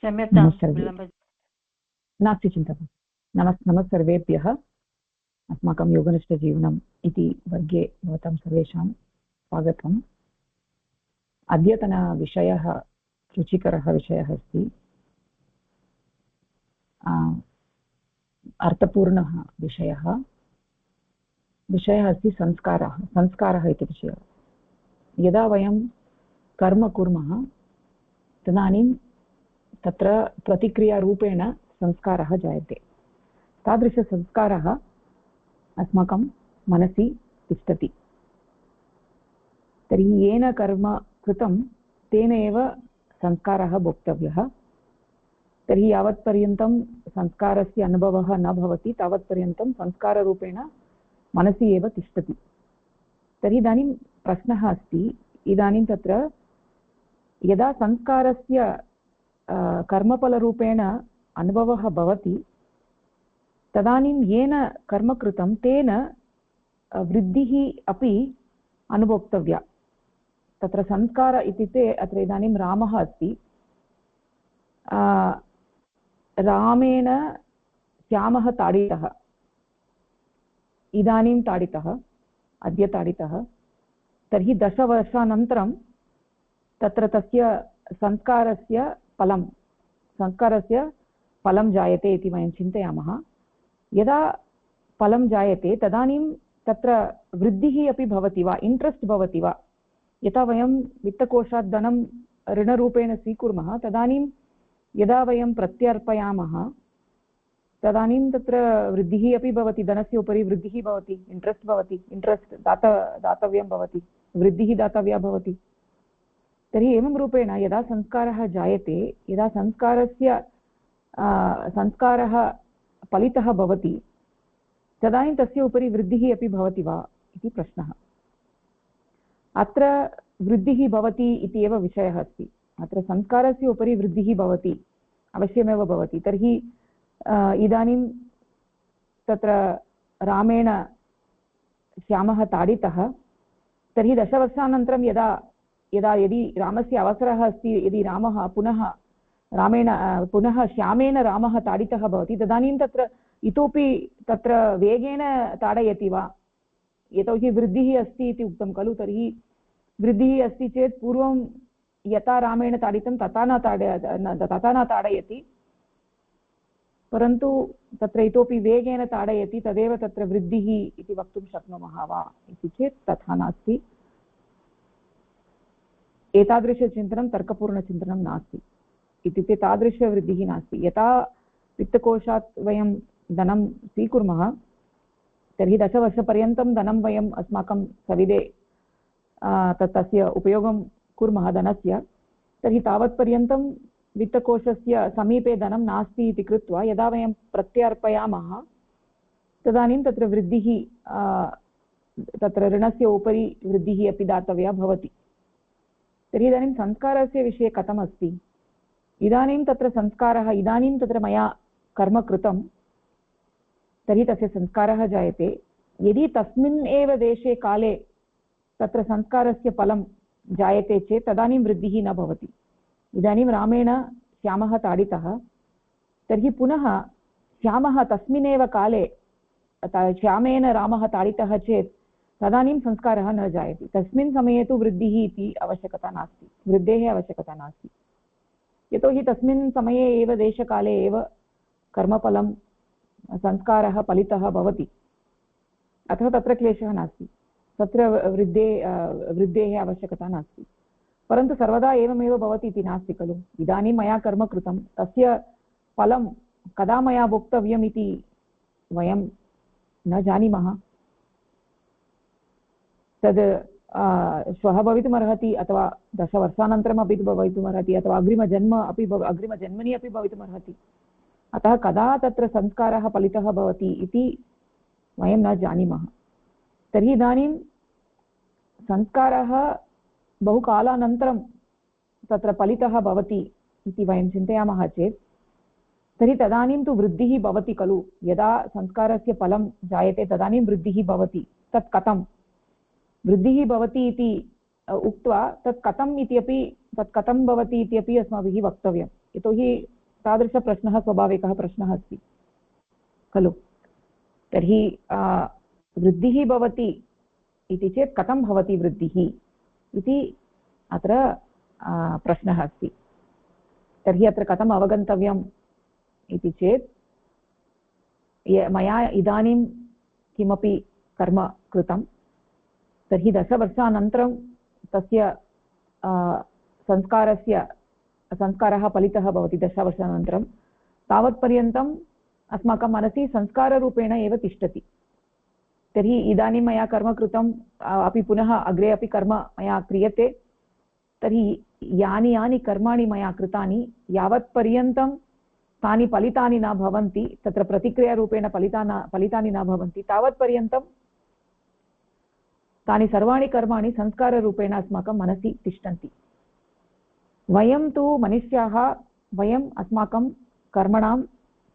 क्षम्यतां विलम्ब नास्ति चिन्ता। नमः सर्वेभ्यः। अस्माकं योगनिष्ठजीवनम् इति वर्गे भवतां सर्वेषां स्वागतम्। अद्यतनविषयः रुचिकरः विषयः अस्ति, अर्थपूर्णः विषयः अस्ति संस्कारः इति विषयः। यदा वयं कर्म कुर्मः तदानीं तत्र प्रतिक्रियारूपेण संस्कारः जायते। तादृशसंस्कारः अस्माकं मनसि तिष्ठति। तर्हि येन कर्म कृतं तेन एव संस्कारः भोक्तव्यः। तर्हि यावत्पर्यन्तं संस्कारस्य अनुभवः न भवति तावत्पर्यन्तं संस्काररूपेण मनसि एव तिष्ठति। तर्हि इदानीं प्रश्नः अस्ति, इदानीं तत्र यदा संस्कारस्य कर्मफलरूपेण अनुभवः भवति तदानीं येन कर्म कृतं तेन वृद्धिः अपि अनुभोक्तव्या। तत्र संस्कार इत्युक्ते अत्र इदानीं रामः अस्ति, रामेण श्यामः ताडितः, इदानीं ताडितः, अद्य ताडितः। तर्हि 10 वर्षानन्तरं तत्र तस्य संस्कारस्य फलं जायते इति वयं चिन्तयामः। यदा फलं जायते तदानीं तत्र वृद्धिः अपि भवति वा, इण्ट्रेस्ट् भवति वा। यथा वयं वित्तकोशात् धनं ऋणरूपेण स्वीकुर्मः तदानीं यदा वयं प्रत्यर्पयामः तदानीं तत्र वृद्धिः अपि भवति, धनस्य उपरि वृद्धिः भवति, इण्ट्रेस्ट् भवति, इण्ट्रेस्ट् दातव्यं भवति, वृद्धिः दातव्या भवति। तर्हि एवं रूपेण यदा संस्कारः जायते, यदा संस्कारः फलितः भवति तदानीं तस्य उपरि वृद्धिः अपि भवति वा इति प्रश्नः। अत्र वृद्धिः भवति इति एव विषयः अस्ति। अत्र संस्कारस्य उपरि वृद्धिः भवति, अवश्यमेव भवति। तर्हि इदानीं तत्र रामेण श्यामः ताडितः, तर्हि 10 वर्षानन्तरं यदि रामस्य अवसरः अस्ति, यदि रामः पुनः श्यामेन रामः ताडितः भवति तदानीं तत्र इतोपि तत्र वेगेन ताडयति वा। यतोहि वृद्धिः अस्ति इति उक्तं खलु। तर्हि वृद्धिः अस्ति चेत् पूर्वं यथा रामेण ताडितं तथा न ताडयति, परन्तु तत्र इतोपि वेगेन ताडयति, तदेव तत्र वृद्धिः इति वक्तुं शक्नुमः वा इति चेत् तथा नास्ति। एतादृशचिन्तनं तर्कपूर्णचिन्तनं नास्ति। इत्युक्ते तादृशवृद्धिः नास्ति। यथा वित्तकोशात् वयं धनं स्वीकुर्मः तर्हि 10 वर्षपर्यन्तं धनं वयम् अस्माकं सविधे तस्य उपयोगं कुर्मः धनस्य, तर्हि तावत्पर्यन्तं वित्तकोशस्य समीपे धनं नास्ति इति कृत्वा यदा वयं प्रत्यर्पयामः तदानीं तत्र वृद्धिः, तत्र ऋणस्य उपरि वृद्धिः अपि दातव्या भवति। तर्हि इदानीं संस्कारस्य विषये कथमस्ति, इदानीं तत्र संस्कारः, इदानीं तत्र मया कर्म कृतं तर्हि तस्य संस्कारः जायते। यदि तस्मिन् एव देशे काले तत्र संस्कारस्य फलं जायते चेत् तदानीं वृद्धिः न भवति। इदानीं रामेण श्यामः ताडितः, तर्हि पुनः श्यामः तस्मिन्नेव काले श्यामेन रामः ताडितः चेत् तदानीं संस्कारः न जायते। तस्मिन् समये तु वृद्धिः इति आवश्यकता नास्ति, वृद्धेः आवश्यकता नास्ति। यतोहि तस्मिन् समये एव देशकाले एव कर्मफलं संस्कारः फलितः भवति, अतः तत्र क्लेशः नास्ति, तत्र वृद्धेः आवश्यकता नास्ति। परन्तु सर्वदा एवमेव भवति इति नास्ति खलु। इदानीं मया कर्म कृतं, तस्य फलं कदा मया भोक्तव्यम् इति वयं न जानीमः। तद् श्वः भवितुमर्हति, अथवा 10 वर्षानन्तरमपि भवितुमर्हति, अथवा अग्रिमजन्मनि अपि भवितुमर्हति। अतः कदा तत्र संस्कारः फलितः भवति इति वयं न जानीमः। तर्हि इदानीं संस्कारः बहुकालानन्तरं तत्र फलितः भवति इति वयं चिन्तयामः चेत् तर्हि तदानीं तु वृद्धिः भवति खलु। यदा संस्कारस्य फलं जायते तदानीं वृद्धिः भवति। तत् कथं वृद्धिः भवति इति उक्त्वा तत् कथं भवति इत्यपि अस्माभिः वक्तव्यं। यतोहि तादृशप्रश्नः स्वाभाविकः प्रश्नः अस्ति खलु। तर्हि वृद्धिः भवति इति चेत् कथं भवति वृद्धिः इति अत्र प्रश्नः अस्ति। तर्हि अत्र कथम् अवगन्तव्यम् इति चेत् मया इदानीं किमपि कर्म कृतं तर्हि 10 वर्षानन्तरं तस्य संस्कारः फलितः भवति 10 वर्षानन्तरं। तावत्पर्यन्तम् अस्माकं मनसि संस्काररूपेण एव तिष्ठति। तर्हि इदानीं मया कर्म कृतम् अपि पुनः अग्रे अपि कर्म मया क्रियते तर्हि यानि यानि कर्माणि मया कृतानि यावत्पर्यन्तं तानि फलितानि न भवन्ति, तत्र प्रतिक्रियारूपेण फलितानि न भवन्ति, तावत्पर्यन्तं तानि सर्वाणि कर्माणि संस्काररूपेण अस्माकं मनसि तिष्ठन्ति। वयं तु मनुष्याः वयम् अस्माकं कर्मणां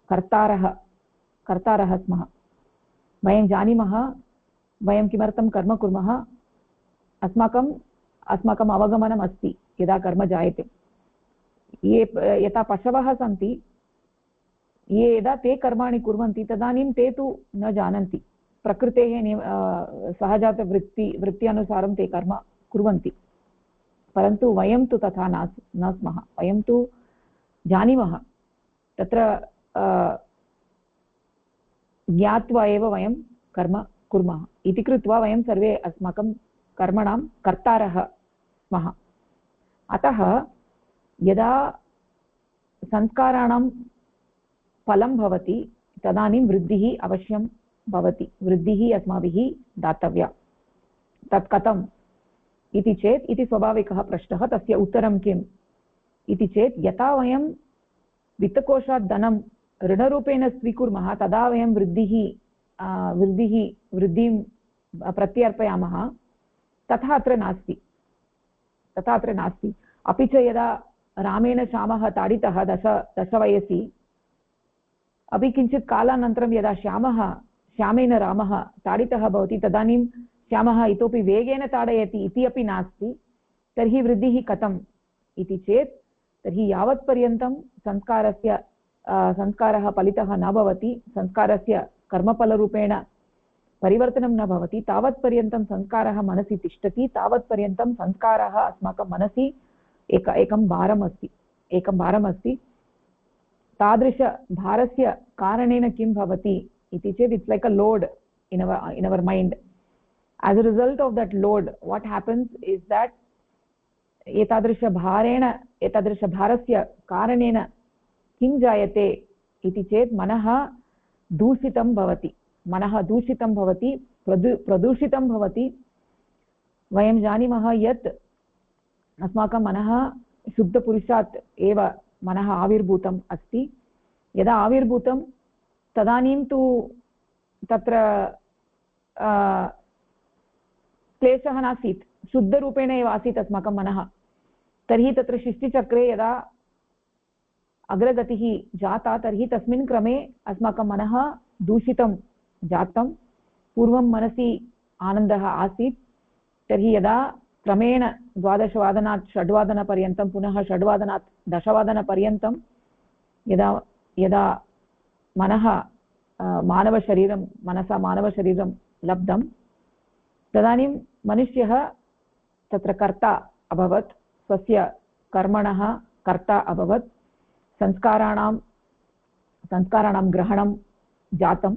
कर्तारः स्मः। वयं जानीमः वयं किमर्थं कर्म कुर्मः, अस्माकम् अवगमनम् अस्ति यदा कर्म जायते। यथा पशवः सन्ति, यदा ते कर्माणि कुर्वन्ति तदानीं ते तु न जानन्ति, प्रकृतेः सहजातवृत्त्यनुसारं ते कर्म कुर्वन्ति। परन्तु वयं तु तथा न स्मः। वयं तु जानीमः, तत्र ज्ञात्वा एव वयं कर्म कुर्मः इति कृत्वा वयं सर्वे अस्माकं कर्मणां कर्तारः स्मः। अतः यदा संस्काराणां फलं भवति तदानीं वृद्धिः अवश्यं भवति। वृद्धिः अस्माभिः दातव्या। तत् कथम् इति चेत् इति स्वाभाविकः प्रश्नः। तस्य उत्तरं किम् इति चेत् यथा वयं वित्तकोशात् धनं ऋणरूपेण स्वीकुर्मः तदा वयं वृद्धिं प्रत्यर्पयामः, तथा अत्र नास्ति। अपि च यदा रामेण श्यामः ताडितः दश वयसि, अपि किञ्चित् कालानन्तरं यदा श्यामेन रामः ताडितः भवति तदानीं श्यामः इतोपि वेगेन ताडयति इति अपि नास्ति। तर्हि वृद्धिः कथम् इति चेत् तर्हि यावत्पर्यन्तं संस्कारः फलितः न भवति, संस्कारस्य कर्मफलरूपेण परिवर्तनं न भवति, तावत्पर्यन्तं संस्कारः मनसि तिष्ठति, तावत्पर्यन्तं संस्कारः अस्माकं मनसि एकं भारम् अस्ति। तादृशभारस्य कारणेन किं भवति इति चेत् it's like a load in our mind. As a result of that load, what happens is that एतादृशभारस्य कारणेन किं जायते इति चेत् मनः दूषितं भवति, प्रदूषितं भवति। वयं जानीमः यत् अस्माकं मनः शुद्धपुरुषात् एव मनः आविर्भूतम् अस्ति। यदा आविर्भूतं तदानीं तु तत्र क्लेशः नासीत्, शुद्धरूपेण एव आसीत् अस्माकं मनः। तर्हि तत्र सृष्टिचक्रे यदा अग्रगतिः जाता तर्हि तस्मिन् क्रमे अस्माकं मनः दूषितं जातं। पूर्वं मनसि आनन्दः आसीत्, तर्हि यदा क्रमेण 12 वादनात् 6 वादनपर्यन्तं, पुनः 6 वादनात् 10 वादनपर्यन्तं यदा मनसा मानवशरीरं लब्धं, तदानीं मनुष्यः तत्र कर्ता अभवत्, स्वस्य कर्मणः कर्ता अभवत्, संस्काराणां ग्रहणं जातं।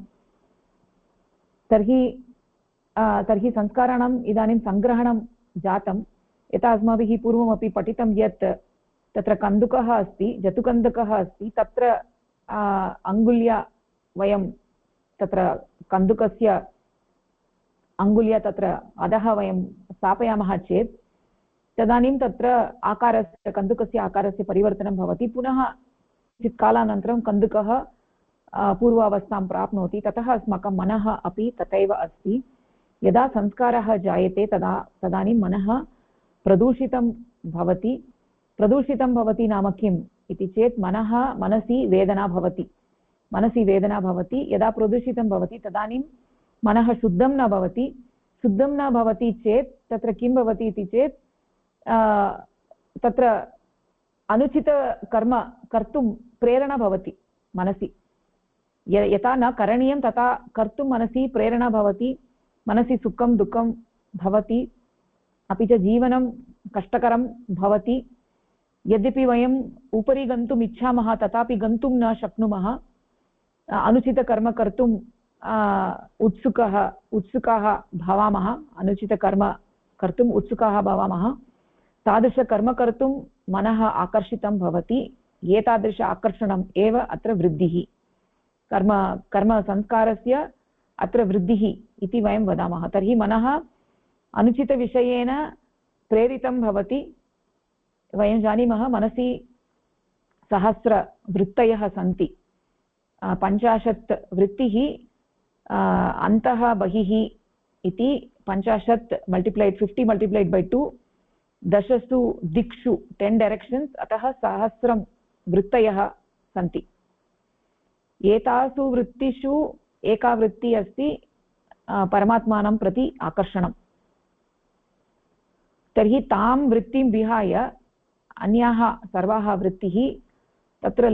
तर्हि संस्काराणाम् इदानीं सङ्ग्रहणं जातं। यथा अस्माभिः पूर्वमपि पठितं यत् तत्र कन्दुकः अस्ति, जतुकन्दुकः अस्ति, तत्र अङ्गुल्या वयं तत्र कन्दुकस्य अङ्गुल्या तत्र अधः वयं स्थापयामः चेत् तदानीं तत्र कन्दुकस्य आकारस्य परिवर्तनं भवति। पुनः किञ्चित् कालानन्तरं कन्दुकः पूर्वावस्थां प्राप्नोति। ततः अस्माकं मनः अपि तथैव अस्ति। यदा संस्कारः जायते तदानीं मनः प्रदूषितं भवति। प्रदूषितं भवति नाम किम् इति चेत् मनसि वेदना भवति। यदा प्रदूषितं भवति तदानीं मनः शुद्धं न भवति चेत् तत्र किं भवति इति चेत् तत्र अनुचितकर्म कर्तुं प्रेरणा भवति मनसि। यथा न करणीयं तथा कर्तुं मनसि प्रेरणा भवति, मनसि सुखं दुःखं भवति, अपि च जीवनं कष्टकरं भवति। यद्यपि वयम् उपरि गन्तुम् इच्छामः तथापि गन्तुं न शक्नुमः। अनुचितकर्म कर्तुम् उत्सुकाः भवामः, अनुचितकर्म कर्तुम् उत्सुकाः भवामः। तादृशकर्म कर्तुं मनः आकर्षितं भवति। एतादृश आकर्षणम् एव अत्र वृद्धिः, कर्मसंस्कारस्य अत्र वृद्धिः इति वयं वदामः। तर्हि मनः अनुचितविषयेन प्रेरितं भवति। वयं जानीमः मनसि सहस्रवृत्तयः सन्ति। 50 वृत्तिः अन्तः बहिः इति 50 मल्टिप्लैड् 50 मल्टिप्लैड् बै 2 दशसु दिक्षु 10 डायरेक्षन्स्, अतः 1000 वृत्तयः सन्ति। एतासु वृत्तिषु एका वृत्तिः अस्ति परमात्मानं प्रति आकर्षणं। तर्हि तां वृत्तिं विहाय अन्याः सर्वाः वृत्तिः तत्र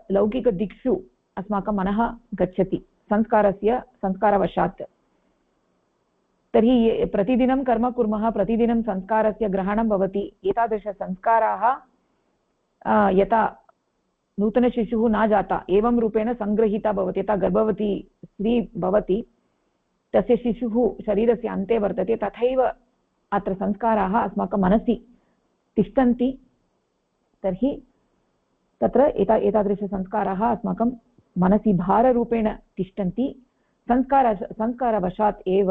लौकिकदिक्षु अस्माकं मनः गच्छति संस्कारवशात्। तर्हि प्रतिदिनं कर्म कुर्मः, प्रतिदिनं संस्कारस्य ग्रहणं भवति। एतादृशसंस्काराः यथा नूतनशिशुः न जाता एवं रूपेण सङ्गृहीता भवति। यथा गर्भवती स्त्री भवति, तस्य शिशुः शरीरस्य अन्ते वर्तते, तथैव अत्र संस्काराः अस्माकं मनसि तिष्ठन्ति। तर्हि तत्र एतादृशसंस्काराः अस्माकं मनसि भाररूपेण तिष्ठन्ति। संस्कारवशात् एव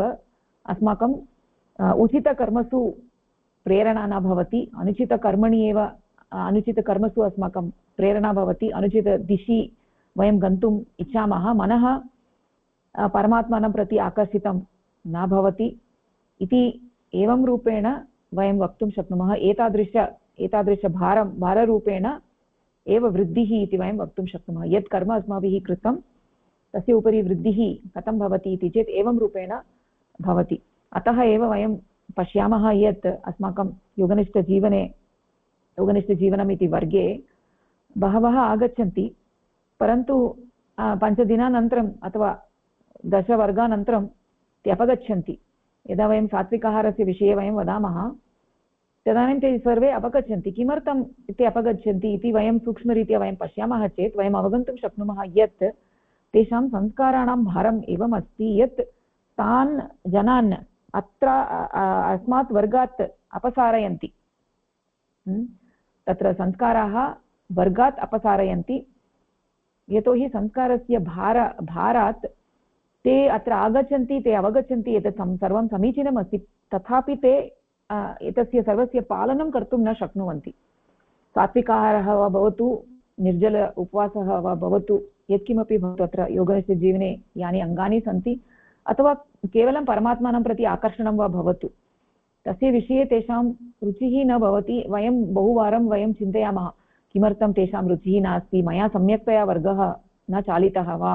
अस्माकं उचितकर्मसु प्रेरणा न भवति। अनुचितकर्मसु अस्माकं प्रेरणा भवति। अनुचितदिशि वयं गन्तुम् इच्छामः, मनः परमात्मानं प्रति आकर्षितं न भवति इति एवं रूपेण वयं वक्तुं शक्नुमः। एतादृश भाररूपेण एव वृद्धिः इति वयं वक्तुं शक्नुमः। यत् कर्म अस्माभिः कृतं तस्य उपरि वृद्धिः कथं भवति इति चेत् एवं रूपेण भवति। अतः एव वयं पश्यामः यत् अस्माकं योगनिष्ठजीवनम् इति वर्गे बहवः आगच्छन्ति, परन्तु 5 दिनानन्तरम् अथवा 10 वर्गानन्तरं ते अपगच्छन्ति। यदा वयं सात्विकाहारस्य विषये वयं वदामः तदानीं ते सर्वे अपगच्छन्ति। किमर्थम् ते अपगच्छन्ति इति वयं सूक्ष्मरीत्या वयं पश्यामः चेत् वयम् अवगन्तुं शक्नुमः यत् तेषां संस्काराणां भारम् एवम् अस्ति यत् तान् जनान् अत्र अस्मात् वर्गात् अपसारयन्ति। तत्र संस्काराः वर्गात् अपसारयन्ति, यतोहि संस्कारस्य भारात् ते अत्र आगच्छन्ति, ते अवगच्छन्ति एतत् सर्वं समीचीनम् अस्ति, तथापि ते एतस्य सर्वस्य पालनं कर्तुं न शक्नुवन्ति। सात्विकाहारः वा भवतु, निर्जल उपवासः वा भवतु, यत्किमपि भवतु, अत्र योगनिष्ठजीवने यानि अङ्गानि सन्ति, अथवा केवलं परमात्मानं प्रति आकर्षणं वा भवतु, तस्य विषये तेषां रुचिः न भवति। वयं बहुवारं वयं चिन्तयामः किमर्थं तेषां रुचिः नास्ति, मया सम्यक्तया वर्गः न चालितः वा,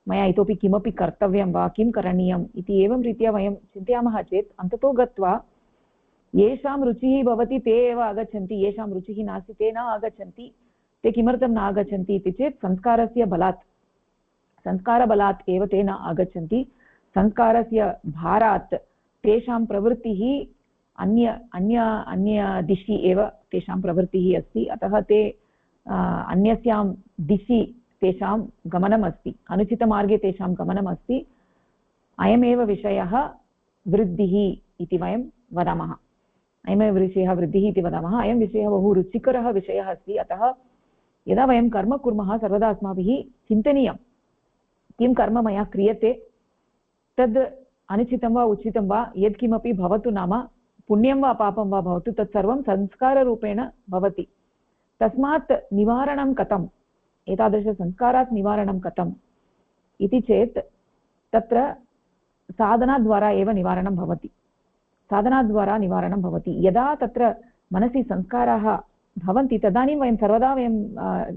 मया इतोपि किमपि कर्तव्यं वा, किं करणीयम् इति एवं रीत्या वयं चिन्तयामः चेत् अन्ततो गत्वा येषां रुचिः भवति ते एव आगच्छन्ति, येषां रुचिः नास्ति ते न आगच्छन्ति। ते किमर्थं न आगच्छन्ति इति चेत् संस्कारबलात् एव ते न आगच्छन्ति। संस्कारस्य भारात् तेषां प्रवृत्तिः अन्य दिशि एव तेषां प्रवृत्तिः अस्ति। अतः ते अन्यस्यां दिशि तेषां गमनम् अस्ति, अनुचितमार्गे तेषां गमनम् अस्ति। अयमेव विषयः वृद्धिः इति वयं वदामः। अयमेव विषयः वृद्धिः इति वदामः। अयं विषयः बहु रुचिकरः विषयः अस्ति। अतः यदा वयं कर्म कुर्मः सर्वदा अस्माभिः चिन्तनीयं किं कर्म मया क्रियते, तद् अनुचितं वा उचितं वा यत्किमपि भवतु, नाम पुण्यं वा पापं वा भवतु, तत्सर्वं संस्काररूपेण भवति। तस्मात् निवारणं कथम्, एतादृशसंस्कारात् निवारणं कथम् इति चेत् तत्र साधनाद्वारा एव निवारणं भवति। साधनाद्वारा निवारणं भवति। यदा तत्र मनसि संस्काराः भवन्ति तदानीं वयं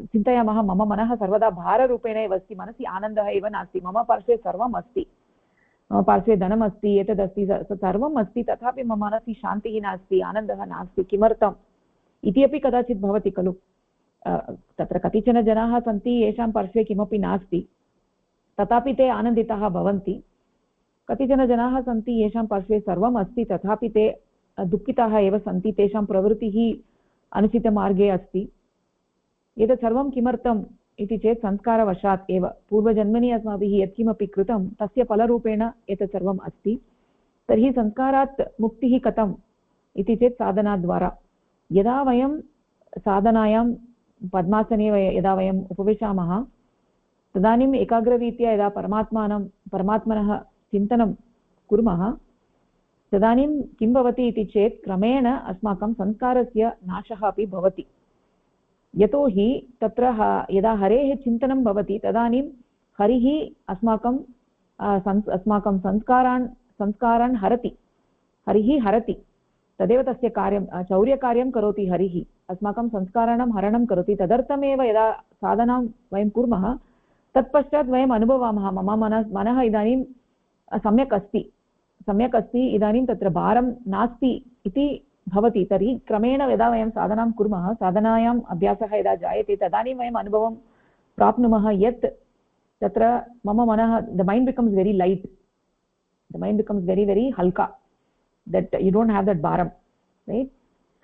चिन्तयामः मम मनः सर्वदा भाररूपेण एव अस्ति, मनसि आनन्दः एव नास्ति, मम पार्श्वे सर्वम् अस्ति, मम पार्श्वे धनम् अस्ति, एतदस्ति, सर्वम् अस्ति, तथापि मम मनसि शान्तिः नास्ति, आनन्दः नास्ति। किमर्थम् इति अपि कदाचित् भवति खलु। तत्र कतिचन जनाः सन्ति येषां पार्श्वे किमपि नास्ति, तथापि ते आनन्दिताः भवन्ति। कतिचन जनाः सन्ति येषां पार्श्वे सर्वम् अस्ति, तथापि ते दुःखिताः एव सन्ति, तेषां प्रवृत्तिः अनुचितमार्गे अस्ति। एतत् सर्वं किमर्थम् इति चेत् संस्कारवशात् एव। पूर्वजन्मनि अस्माभिः यत्किमपि कृतं तस्य फलरूपेण एतत् सर्वम् अस्ति। तर्हि संस्कारात् मुक्तिः कथम् इति चेत् साधनाद्वारा। यदा वयं साधनायां पद्मासने यदा वयम् उपविशामः, तदानीम् एकाग्ररीत्या यदा परमात्मनः चिन्तनं कुर्मः, तदानीं किं भवति इति चेत् क्रमेण अस्माकं संस्कारस्य नाशः अपि भवति। यतोहि तत्र यदा हरेः चिन्तनं भवति तदानीं हरिः अस्माकं संस्कारान् हरति, हरिः हरति। तदेव तस्य कार्यं, चौर्यकार्यं करोति हरिः, अस्माकं संस्काराणां हरणं करोति। तदर्थमेव यदा साधनां वयं कुर्मः, तत्पश्चात् वयम् अनुभवामः मम मनः इदानीं सम्यक् अस्ति, इदानीं तत्र भारं नास्ति इति भवति। तर्हि क्रमेण यदा वयं साधनां कुर्मः, साधनायाम् अभ्यासः यदा जायते, तदानीं वयम् अनुभवं प्राप्नुमः यत् तत्र मम मनः, the mind becomes very light, the mind becomes very very हल्का, that you don't have that bharam, right?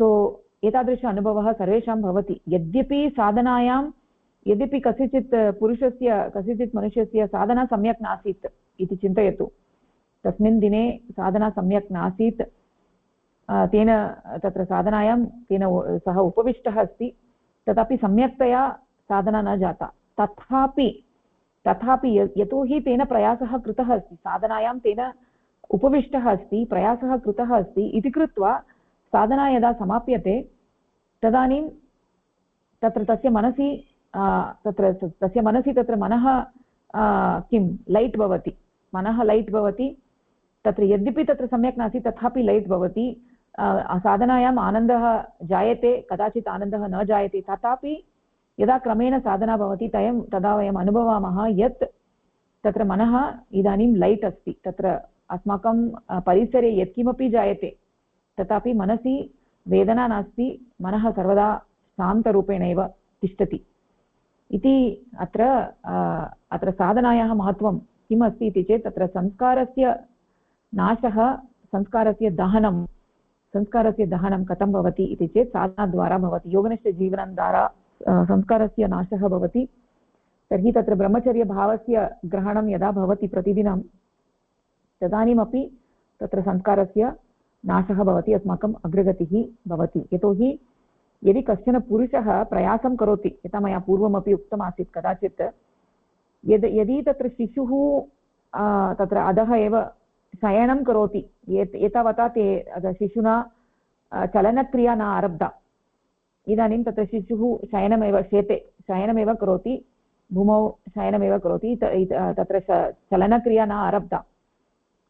So एतादृश अनुभवः सर्वेषां भवति। यद्यपि साधनायां, यद्यपि कस्यचित् पुरुषस्य, कस्यचित् मनुष्यस्य साधना सम्यक् नासीत् इति चिन्तयतु, तस्मिन् दिने साधना सम्यक् नासीत्, तेन तत्र साधनायां तेन सः उपविष्टः अस्ति, तथापि सम्यक्तया साधना न जाता। तथापि यतोहि तेन प्रयासः कृतः अस्ति, साधनायां तेन उपविष्टः अस्ति, प्रयासः कृतः अस्ति इति कृत्वा साधना यदा समाप्यते, तदानीं तत्र तस्य मनसि तत्र मनः किं लैट् भवति, मनः लैट् भवति। तत्र यद्यपि तत्र सम्यक् नासीत् तथापि लैट् भवति। साधनायाम् आनन्दः जायते, कदाचित् आनन्दः न जायते, तथापि यदा क्रमेण साधना भवति तदा वयम् अनुभवामः यत् तत्र मनः इदानीं लैट् अस्ति। तत्र अस्माकं परिसरे यत्किमपि जायते तथापि मनसि वेदना नास्ति, मनः सर्वदा शान्तरूपेण एव तिष्ठति इति। अत्र साधनायाः महत्त्वं किम् अस्ति इति चेत् तत्र संस्कारस्य नाशः, संस्कारस्य दहनं कथं भवति इति चेत् साधनाद्वारा भवति। योगनिष्ठजीवनं द्वारा संस्कारस्य नाशः भवति। तर्हि तत्र ब्रह्मचर्यभावस्य ग्रहणं यदा भवति प्रतिदिनं, तदानीमपि तत्र संस्कारस्य नाशः भवति, अस्माकम् अग्रगतिः भवति। यतोहि यदि कश्चन पुरुषः प्रयासं करोति, यथा मया पूर्वमपि उक्तमासीत्, कदाचित् यदि तत्र शिशुः तत्र अधः एव शयनं करोति, एतावता शिशुना चलनक्रिया न आरब्धा, इदानीं तत्र शिशुः शेते शयनमेव करोति, भूमौ शयनमेव करोति, तत्र चलनक्रिया न आरब्धा,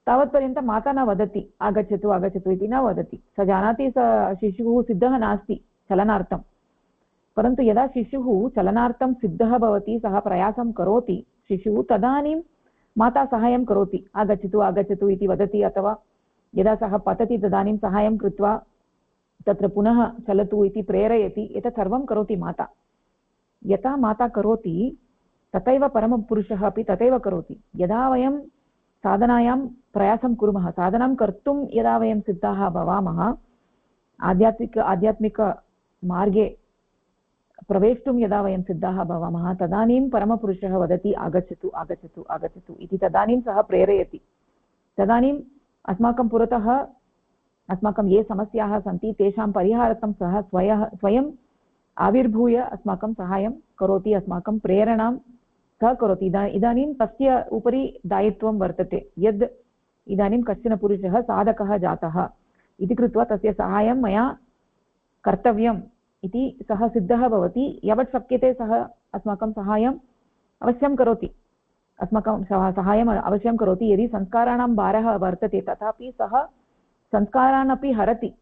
तावत्पर्यन्तं माता न वदति आगच्छतु आगच्छतु इति न वदति। स जानाति शिशुः सिद्धः नास्ति चलनार्थं। परन्तु यदा शिशुः चलनार्थं सिद्धः भवति, सः प्रयासं करोति शिशुः, तदानीं माता सहायं करोति, आगच्छतु आगच्छतु इति वदति, अथवा यदा सः पतति तदानीं सहायं कृत्वा तत्र पुनः चलतु इति प्रेरयति। एतत् सर्वं करोति माता। यथा माता करोति तथैव परमपुरुषः अपि तथैव करोति। यदा वयं साधनायां प्रयासं कुर्मः, साधनां कर्तुं यदा वयं सिद्धाः भवामः, आध्यात्मिकमार्गे प्रवेष्टुं यदा वयं सिद्धाः भवामः, तदानीं परमपुरुषः वदति आगच्छतु आगच्छतु आगच्छतु इति। तदानीं सः प्रेरयति। तदानीम् अस्माकं पुरतः अस्माकं ये समस्याः सन्ति तेषां परिहारार्थं सः स्वयम् आविर्भूय अस्माकं सहायं करोति, अस्माकं प्रेरणां सः करोति। इदानीं तस्य उपरि दायित्वं वर्तते यद् इदानीं कश्चन पुरुषः साधकः जातः इति कृत्वा तस्य सहायं मया कर्तव्यम् इति सः सिद्धः भवति। यावत् शक्यते सः अस्माकं सहायम् अवश्यं करोति, अस्माकं सहायम् अवश्यं करोति। यदि संस्काराणां भारः वर्तते तथापि सः संस्कारान् अपि हरति।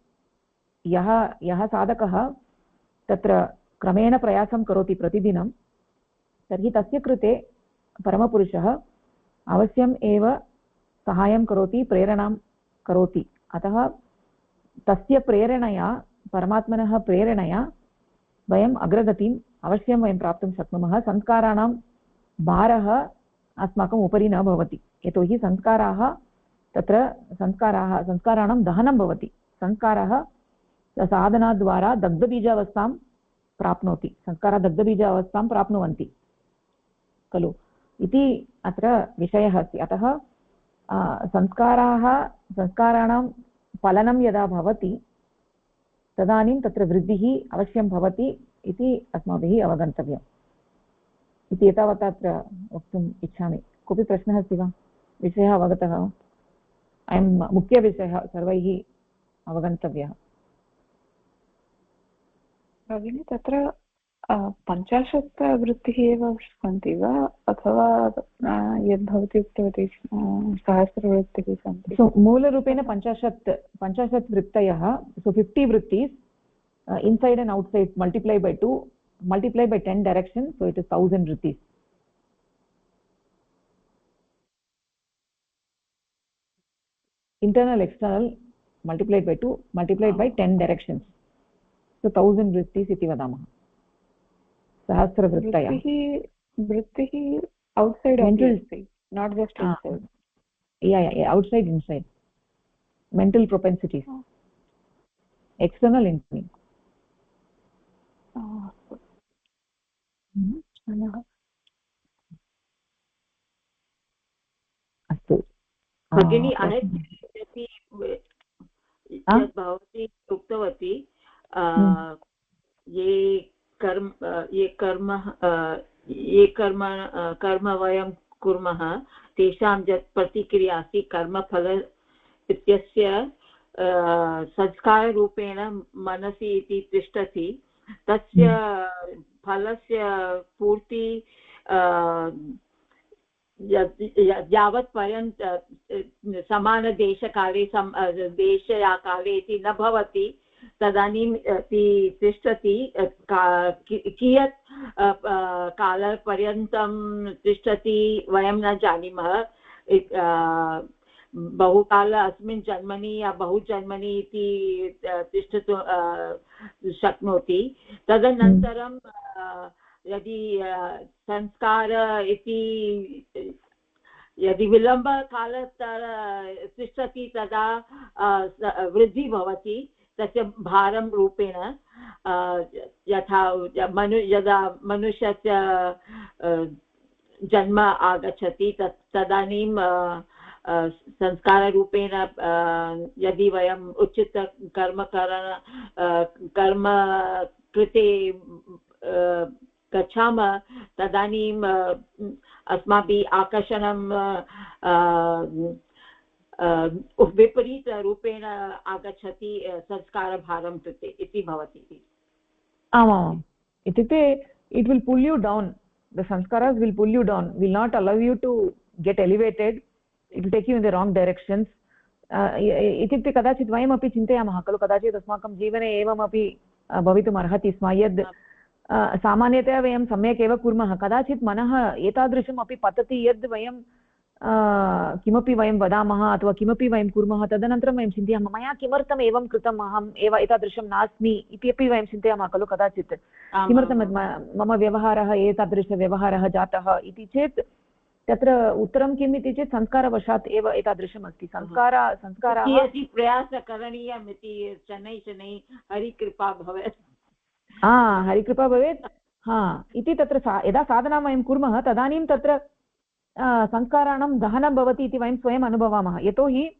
यः साधकः तत्र क्रमेण प्रयासं करोति प्रतिदिनं, तर्हि तस्य कृते परमपुरुषः अवश्यम् एव सहायं करोति, प्रेरणां करोति। अतः तस्य प्रेरणया परमात्मनः प्रेरणया वयम् अग्रगतिम् अवश्यं वयं प्राप्तुं शक्नुमः। संस्काराणां भारः अस्माकम् उपरि न भवति, यतोहि संस्काराणां दहनं भवति। संस्कारः साधनाद्वारा दग्धबीजावस्थां प्राप्नोति, संस्कारः दग्धबीजावस्थां प्राप्नुवन्ति खलु इति अत्र विषयः अस्ति। अतः संस्काराणां फलनं यदा भवति तदानीं तत्र वृद्धिः अवश्यं भवति इति अस्माभिः अवगन्तव्यम् इति एतावता अत्र वक्तुम् इच्छामि। कोऽपि प्रश्नः अस्ति वा? विषयः अवगतः वा? अयं मुख्यविषयः सर्वैः अवगन्तव्यः। भगिनी तत्र 50 वृत्तिः एव सन्ति वा अथवा यद् भवती उक्तवती 1000 सन्ति? मूलरूपेण 50 वृत्तयः, सो 50 वृत्तिस् inside and outside multiply by 2 multiply by 10 directions, so it is 1000 vrittis. Internal external multiplied by 2 multiplied by 10 directions, so 1000 vrittis iti vadamah. Sahasra vrittaya. Vrittihi outside mental, not just inside. Yeah, outside, inside. Mental propensities. External, internal. अस्तु भगिनी, अनन्तरमपि यत् भवती उक्तवती ये कर्म वयं कुर्मः तेषां यत् प्रतिक्रिया अस्ति कर्मफल इत्यस्य संस्काररूपेण मनसि इति तिष्ठति, तस्य फलस्य पूर्ति यावत् पर्यन्तं समानदेशकाले देशकाले इति न भवति तदानीं तिष्ठति। कियत् कालपर्यन्तं तिष्ठति वयं न जानीमः। बहुकाल अस्मिन् जन्मनि या बहुजन्मनि इति तिष्ठतु शक्नोति। तदनन्तरं यदि संस्कार इति यदि विलम्बकाल तिष्ठति तदा वृद्धि भवति तस्य भारं रूपेण। यथा यदा मनुष्यस्य जन्म आगच्छति तदानीं संस्काररूपेण यदि वयं उचित कर्म कृते गच्छामः तदानीं अस्माभिः आकर्षणं विपरीतरूपेण आगच्छति संस्कारभारं कृते इति भवति। आमाम्, इत्युक्ते it will pull you down, the sanskaras will pull you down, will not allow you to get elevated, it will take you in the wrong directions. इत्युक्ते कदाचित् वयमपि चिन्तयामः खलु, कदाचित् अस्माकं जीवने एवमपि भवितुम् अर्हति स्म यद् सामान्यतया वयं सम्यक् एव कुर्मः, कदाचित् मनः एतादृशम् अपि पतति यद् वयं किमपि वयं वदामः अथवा किमपि वयं कुर्मः तदनन्तरं वयं चिन्तयामः मया किमर्थम् एवं कृतम्, अहम् एव एतादृशं नास्मि इत्यपि वयं चिन्तयामः खलु कदाचित्। किमर्थं मम व्यवहारः एतादृशव्यवहारः जातः इति चेत् तत्र उत्तरं किम् इति चेत् संस्कारवशात् एव एतादृशम् अस्ति। संस्कारः प्रयासः करणीयम् इति शनैः हरिकृपा भवेत्। हरिकृपा भवेत् इति तत्र यदा साधनां वयं कुर्मः तदानीं तत्र संस्काराणां दहनं भवति इति वयं स्वयम् अनुभवामः। यतोहि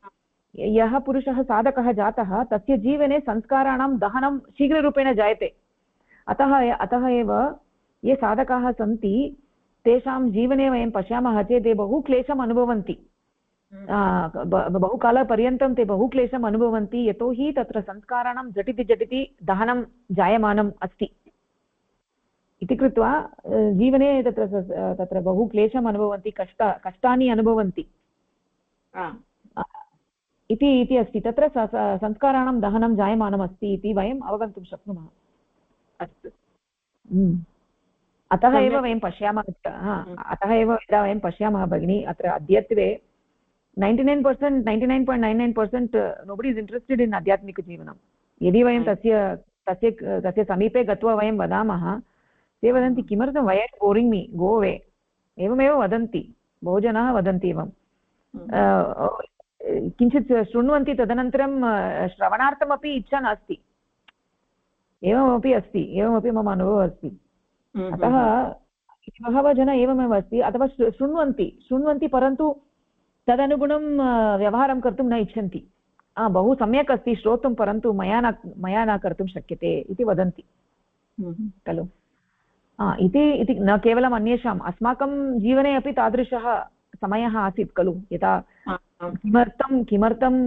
यः पुरुषः साधकः जातः तस्य जीवने संस्काराणां दहनं शीघ्ररूपेण जायते। अतः एव ये साधकाः सन्ति तेषां जीवने वयं पश्यामः चेत् ते बहु क्लेशम् अनुभवन्ति, बहुकालपर्यन्तं ते बहु क्लेशम् अनुभवन्ति, यतोहि तत्र संस्काराणां झटिति दहनं जायमानम् अस्ति इति कृत्वा जीवने तत्र बहु क्लेशम् अनुभवन्ति, कष्टानि अनुभवन्ति इति अस्ति। तत्र संस्काराणां दहनं जायमानम् अस्ति इति वयम् अवगन्तुं शक्नुमः। अस्तु, अतः एव वयं पश्यामः अतः एव यदा वयं पश्यामः भगिनी अत्र अद्यत्वे 99.99% nobody is interested in आध्यात्मिकजीवनं, यदि वयं तस्य समीपे गत्वा वयं वदामः, ते वदन्ति किमर्थं वै आर् बोरिङ्ग् मी, गो अवे, एवमेव वदन्ति, बहु जनाः वदन्ति एवं। किञ्चित् शृण्वन्ति, तदनन्तरं श्रवणार्थमपि इच्छा नास्ति, एवमपि अस्ति, एवमपि मम अनुभवः अस्ति। अतः बहवः जनाः एवमेव अस्ति, अथवा शृण्वन्ति परन्तु तदनुगुणं व्यवहारं कर्तुं न इच्छन्ति। बहु सम्यक् अस्ति श्रोतुं, परन्तु मया न कर्तुं शक्यते इति वदन्ति खलु। इति न केवलम् अन्येषाम्, अस्माकं जीवने अपि तादृशः समयः आसीत् खलु, यथा किमर्थम्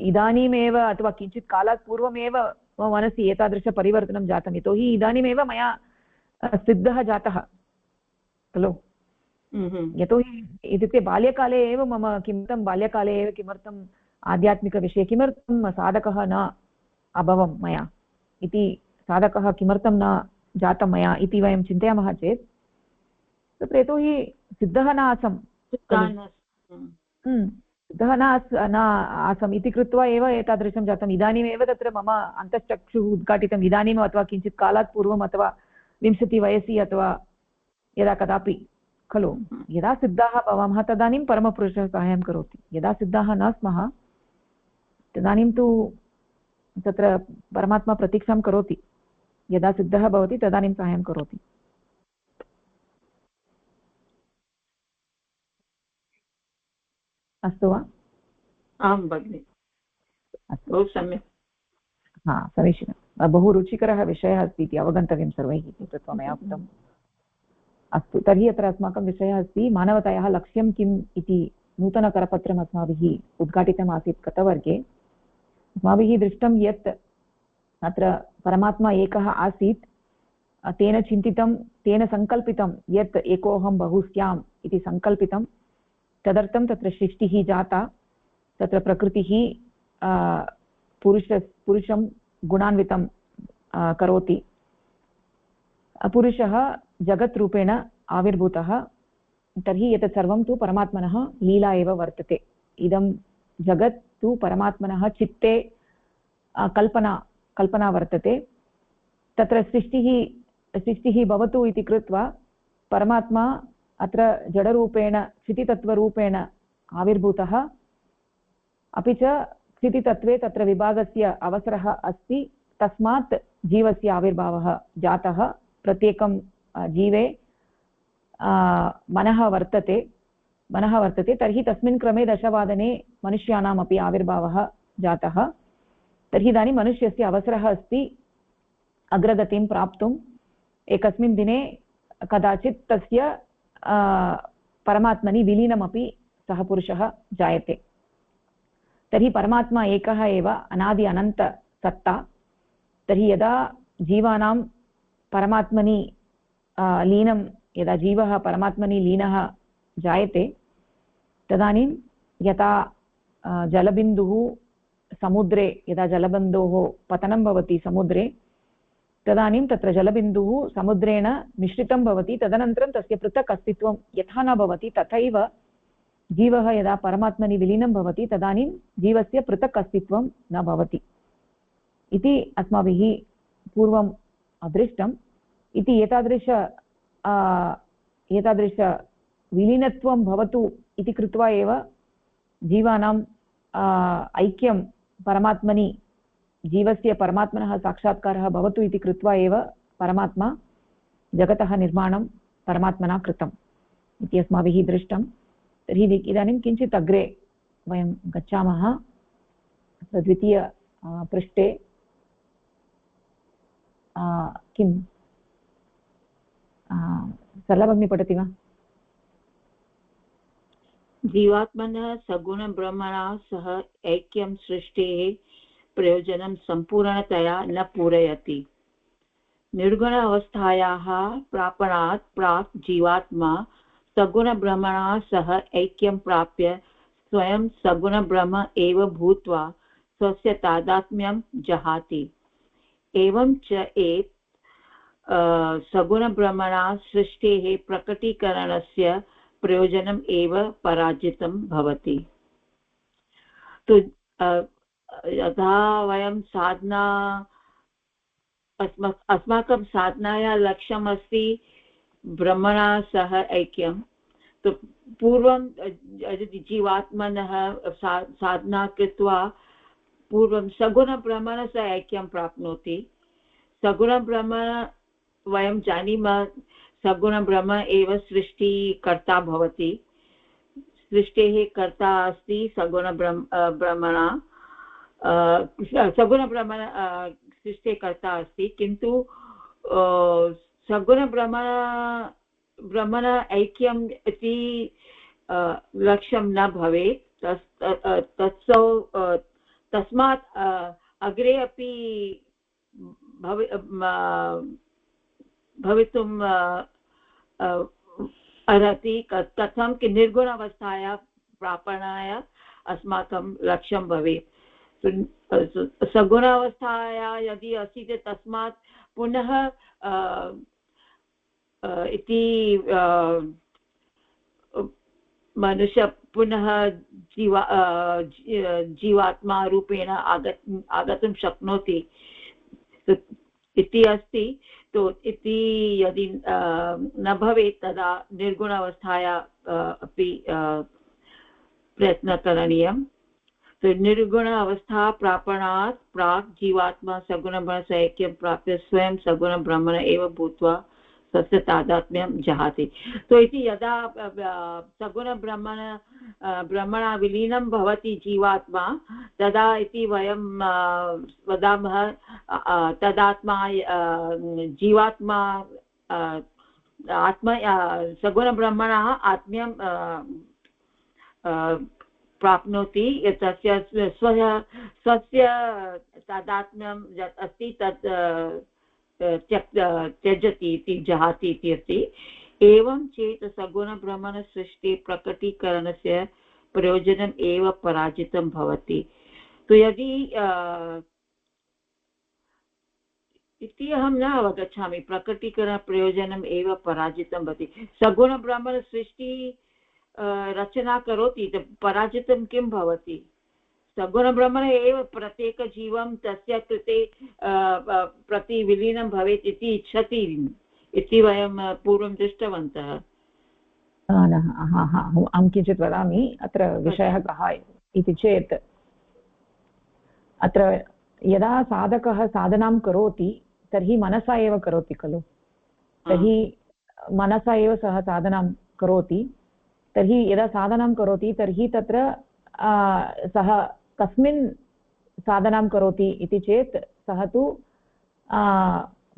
इदानीमेव अथवा किञ्चित् कालात् पूर्वमेव मम मनसि एतादृशपरिवर्तनं जातम्, यतोहि इदानीमेव मया सिद्धः जातः खलु। यतोहि इत्युक्ते बाल्यकाले एव किमर्थम् आध्यात्मिकविषये किमर्थं साधकः न अभवं मया इति, साधकः किमर्थं न जातं मया इति वयं चिन्तयामः चेत् तत्र यतोहि सिद्धः न आसम्, सिद्धः न आसम् इति कृत्वा एव एतादृशं जातम्। इदानीमेव तत्र मम अन्तश्चक्षुः उद्घाटितम्, इदानीम् अथवा किञ्चित् कालात् पूर्वम् अथवा 20 वयसि अथवा यदा कदापि खलु। यदा सिद्धाः भवामः तदानीं परमपुरुषः साहाय्यं करोति, यदा सिद्धाः न स्मः तदानीं तु तत्र परमात्मा प्रतीक्षां करोति, यदा सिद्धः भवति तदानीं साहाय्यं करोति। अस्तु वा? आं भगिनि, बहु सम्यक्। समीचीनं, बहु रुचिकरः विषयः अस्ति इति अवगन्तव्यं सर्वैः इति कृत्वा मया उक्तम्। अस्तु, तर्हि अत्र अस्माकं विषयः अस्ति मानवतायाः लक्ष्यं किम् इति नूतनकरपत्रम् अस्माभिः उद्घाटितम् आसीत् गतवर्गे। अस्माभिः दृष्टं यत् अत्र परमात्मा एकः आसीत्, तेन चिन्तितं, तेन सङ्कल्पितं यत् एकोऽहं बहु स्याम् इति सङ्कल्पितं, तदर्थं तत्र सृष्टिः जाता, तत्र प्रकृतिः पुरुषं गुणान्वितं करोति, पुरुषः जगद्रूपेण आविर्भूतः, तर्हि एतत् सर्वं तु परमात्मनः लीला एव वर्तते। इदं जगत् तु परमात्मनः चित्ते कल्पना वर्तते। तत्र सृष्टिः भवतु इति कृत्वा परमात्मा अत्र जडरूपेण स्थितितत्त्वरूपेण आविर्भूतः, अपि च स्थितितत्त्वे तत्र विभागस्य अवसरः अस्ति, तस्मात् जीवस्य आविर्भावः जातः। प्रत्येकं जीवे मनः वर्तते, तर्हि तस्मिन् क्रमे 10 वादने मनुष्याणामपि आविर्भावः जातः। तर्हि इदानीं मनुष्यस्य अवसरः अस्ति अग्रगतिं प्राप्तुम्। एकस्मिन् दिने कदाचित् तस्य परमात्मनि विलीनमपि सः पुरुषः जायते। तर्हि परमात्मा एकः एव, अनादि अनन्त सत्ता। तर्हि यदा जीवानां परमात्मनि लीनं, यदा जीवः परमात्मनि लीनः जायते, तदानीं यथा जलबिन्दुः समुद्रे, यदा जलबिन्दोः पतनं भवति समुद्रे, तदानीं तत्र जलबिन्दुः समुद्रेण मिश्रितं भवति, तदनन्तरं तस्य पृथक् अस्तित्वं यथा न भवति, तथैव जीवः यदा परमात्मनि विलीनं भवति तदानीं जीवस्य पृथक् अस्तित्वं न भवति इति अस्माभिः पूर्वं दृष्टम्। इति एतादृश विलीनत्वं भवतु इति कृत्वा एव जीवानां ऐक्यं परमात्मनि, जीवस्य परमात्मनः साक्षात्कारः भवतु इति कृत्वा एव परमात्मा जगतः निर्माणं परमात्मना कृतम् इति अस्माभिः दृष्टं। तर्हि इदानीं किञ्चित् अग्रे वयं गच्छामः। द्वितीय पृष्ठे किं सरलभगिनी पठति वा? जीवात्मनः सगुणब्रह्मणा सह ऐक्यं सृष्टेः प्रयोजनं सम्पूर्णतया न पूरयति। निर्गुण अवस्थायाः प्रापणात् प्राक् जीवात्मा सगुणब्रह्मणा सह ऐक्यं प्राप्य स्वयं सगुणब्रह्म एव भूत्वा स्वस्य तादात्म्यं जहाति। एवं च सगुणब्रह्मणा सृष्टेः प्रकटीकरणस्य प्रयोजनम् एव पराजितं भवति। तो यथा वयं साधना अस्माकं साधनाया लक्ष्यम् अस्ति ब्रह्मणा सह ऐक्यं, तो पूर्वं जीवात्मनः साधना कृत्वा पूर्वं सगुणब्रह्मण सह ऐक्यं प्राप्नोति। सगुणब्रह्म वयं जानीमः, सगुणब्रह्म एव सृष्टिकर्ता भवति। सृष्टेः कर्ता अस्ति सगुणब्रह्मणा, सगुणब्रह्मण सृष्टिकर्ता अस्ति, किन्तु सगुणब्रह्मण ऐक्यम् इति लक्ष्यं न भवेत्। तस्मात् अग्रे अपि भवितुम् अर्हति। कथं कि निर्गुणावस्थाया प्रापणाय अस्माकं लक्ष्यं भवेत्। सगुणावस्थाया यदि अस्ति चेत् तस्मात् पुनः इति मनुष्य पुनः जीवात्मा रूपेण आगतुं शक्नोति इति अस्ति। तो इति यदि न भवेत् तदा निर्गुणावस्थाया अपि प्रयत्नः करणीयः। तो निर्गुण अवस्था प्रापणात् प्राक् जीवात्मा सगुणब्रह्म सह ऐक्यं प्राप्य स्वयं सगुणब्रह्मण एव भूत्वा तस्य तादात्म्यं जहाति। तो इति यदा ब्रह्मणा विलीनं भवति जीवात्मा, तदा इति वयं वदामः तदात्मा जीवात्मा आत्मा सगुणब्रह्मणः आत्म्यं प्राप्नोति। तस्य स्वस्य तादात्म्यं यत् अस्ति तत् त्यजति इति जहाति इति अस्ति। एवं चेत् सगुणब्रह्मणसृष्टि प्रकटीकरणस्य प्रयोजनम् एव पराजितं भवति। तो यदि इति अहं न अवगच्छामि, प्रकटीकरणप्रयोजनम् एव पराजितं भवति। सगुणब्रह्मणसृष्टि रचना करोति, पराजितं किं भवति? सगुणब्रह्मण एव प्रत्येकजीवं तस्य कृते प्रति विलीनं भवेत् इति इच्छति इति वयं पूर्वं दृष्टवन्तः। अहं किञ्चित् वदामि। अत्र विषयः कः इति चेत्, अत्र यदा साधकः साधनां करोति तर्हि मनसा एव करोति खलु। तर्हि मनसा एव सः साधनां करोति। तर्हि यदा साधनां करोति तर्हि तत्र सः कस्मिन् साधनां करोति इति चेत् सः तु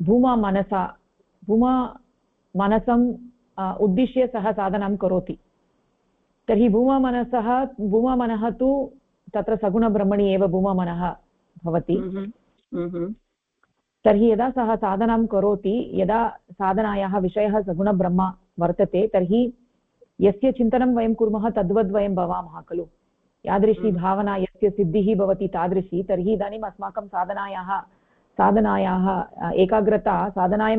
भूमा मनसम् उद्दिश्य सः साधनां करोति। तर्हि भूमामनः तु तत्र सगुणब्रह्मणि एव भूमामनः भवति। तर्हि यदा सः साधनां करोति, यदा साधनायाः विषयः सगुणब्रह्म वर्तते, तर्हि यस्य चिन्तनं वयं कुर्मः तद्वद् वयं भवामः खलु। यादृशी भावना यस्य सिद्धिः भवति तादृशी, तर्हि इदानीम् अस्माकं साधनायाः साधनायाम्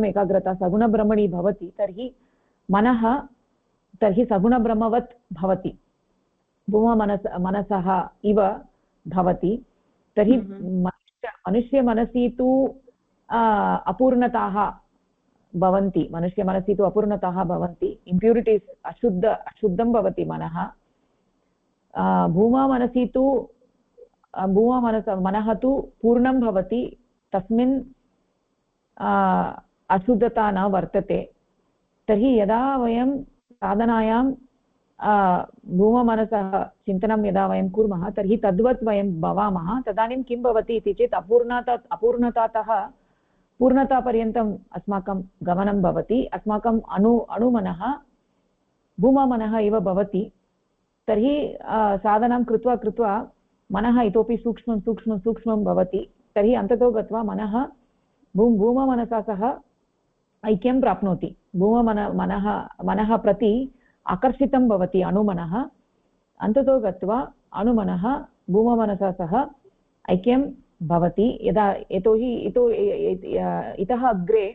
एकाग्रता सगुणब्रह्मणि भवति। तर्हि मनः सगुणब्रह्मवत् भवति, भूममनसः इव भवति। तर्हि मनुष्यमनसि तु अपूर्णताः भवन्ति, मनुष्यमनसि तु अपूर्णताः भवन्ति, इम्प्यूरिटीस्, अशुद्धं भवति मनः। मनः तु पूर्णं भवति, तस्मिन् अशुद्धता न वर्तते। तर्हि यदा वयं साधनायां भूममनसः चिन्तनं यदा वयं कुर्मः तर्हि तद्वत् वयं भवामः। तदानीं किं भवति इति चेत् अपूर्णतातः पूर्णतापर्यन्तम् अस्माकं गमनं भवति। अस्माकम् अणुमनः भूममनः एव भवति। तर्हि साधनां कृत्वा मनः इतोपि सूक्ष्मं भवति। तर्हि अन्ततो गत्वा भूममनसा सह ऐक्यं प्राप्नोति। मनः प्रति आकर्षितं भवति अणुमनः। अन्ततो गत्वा अणुमनः भूममनसा सह ऐक्यं भवति। यदा इतः अग्रे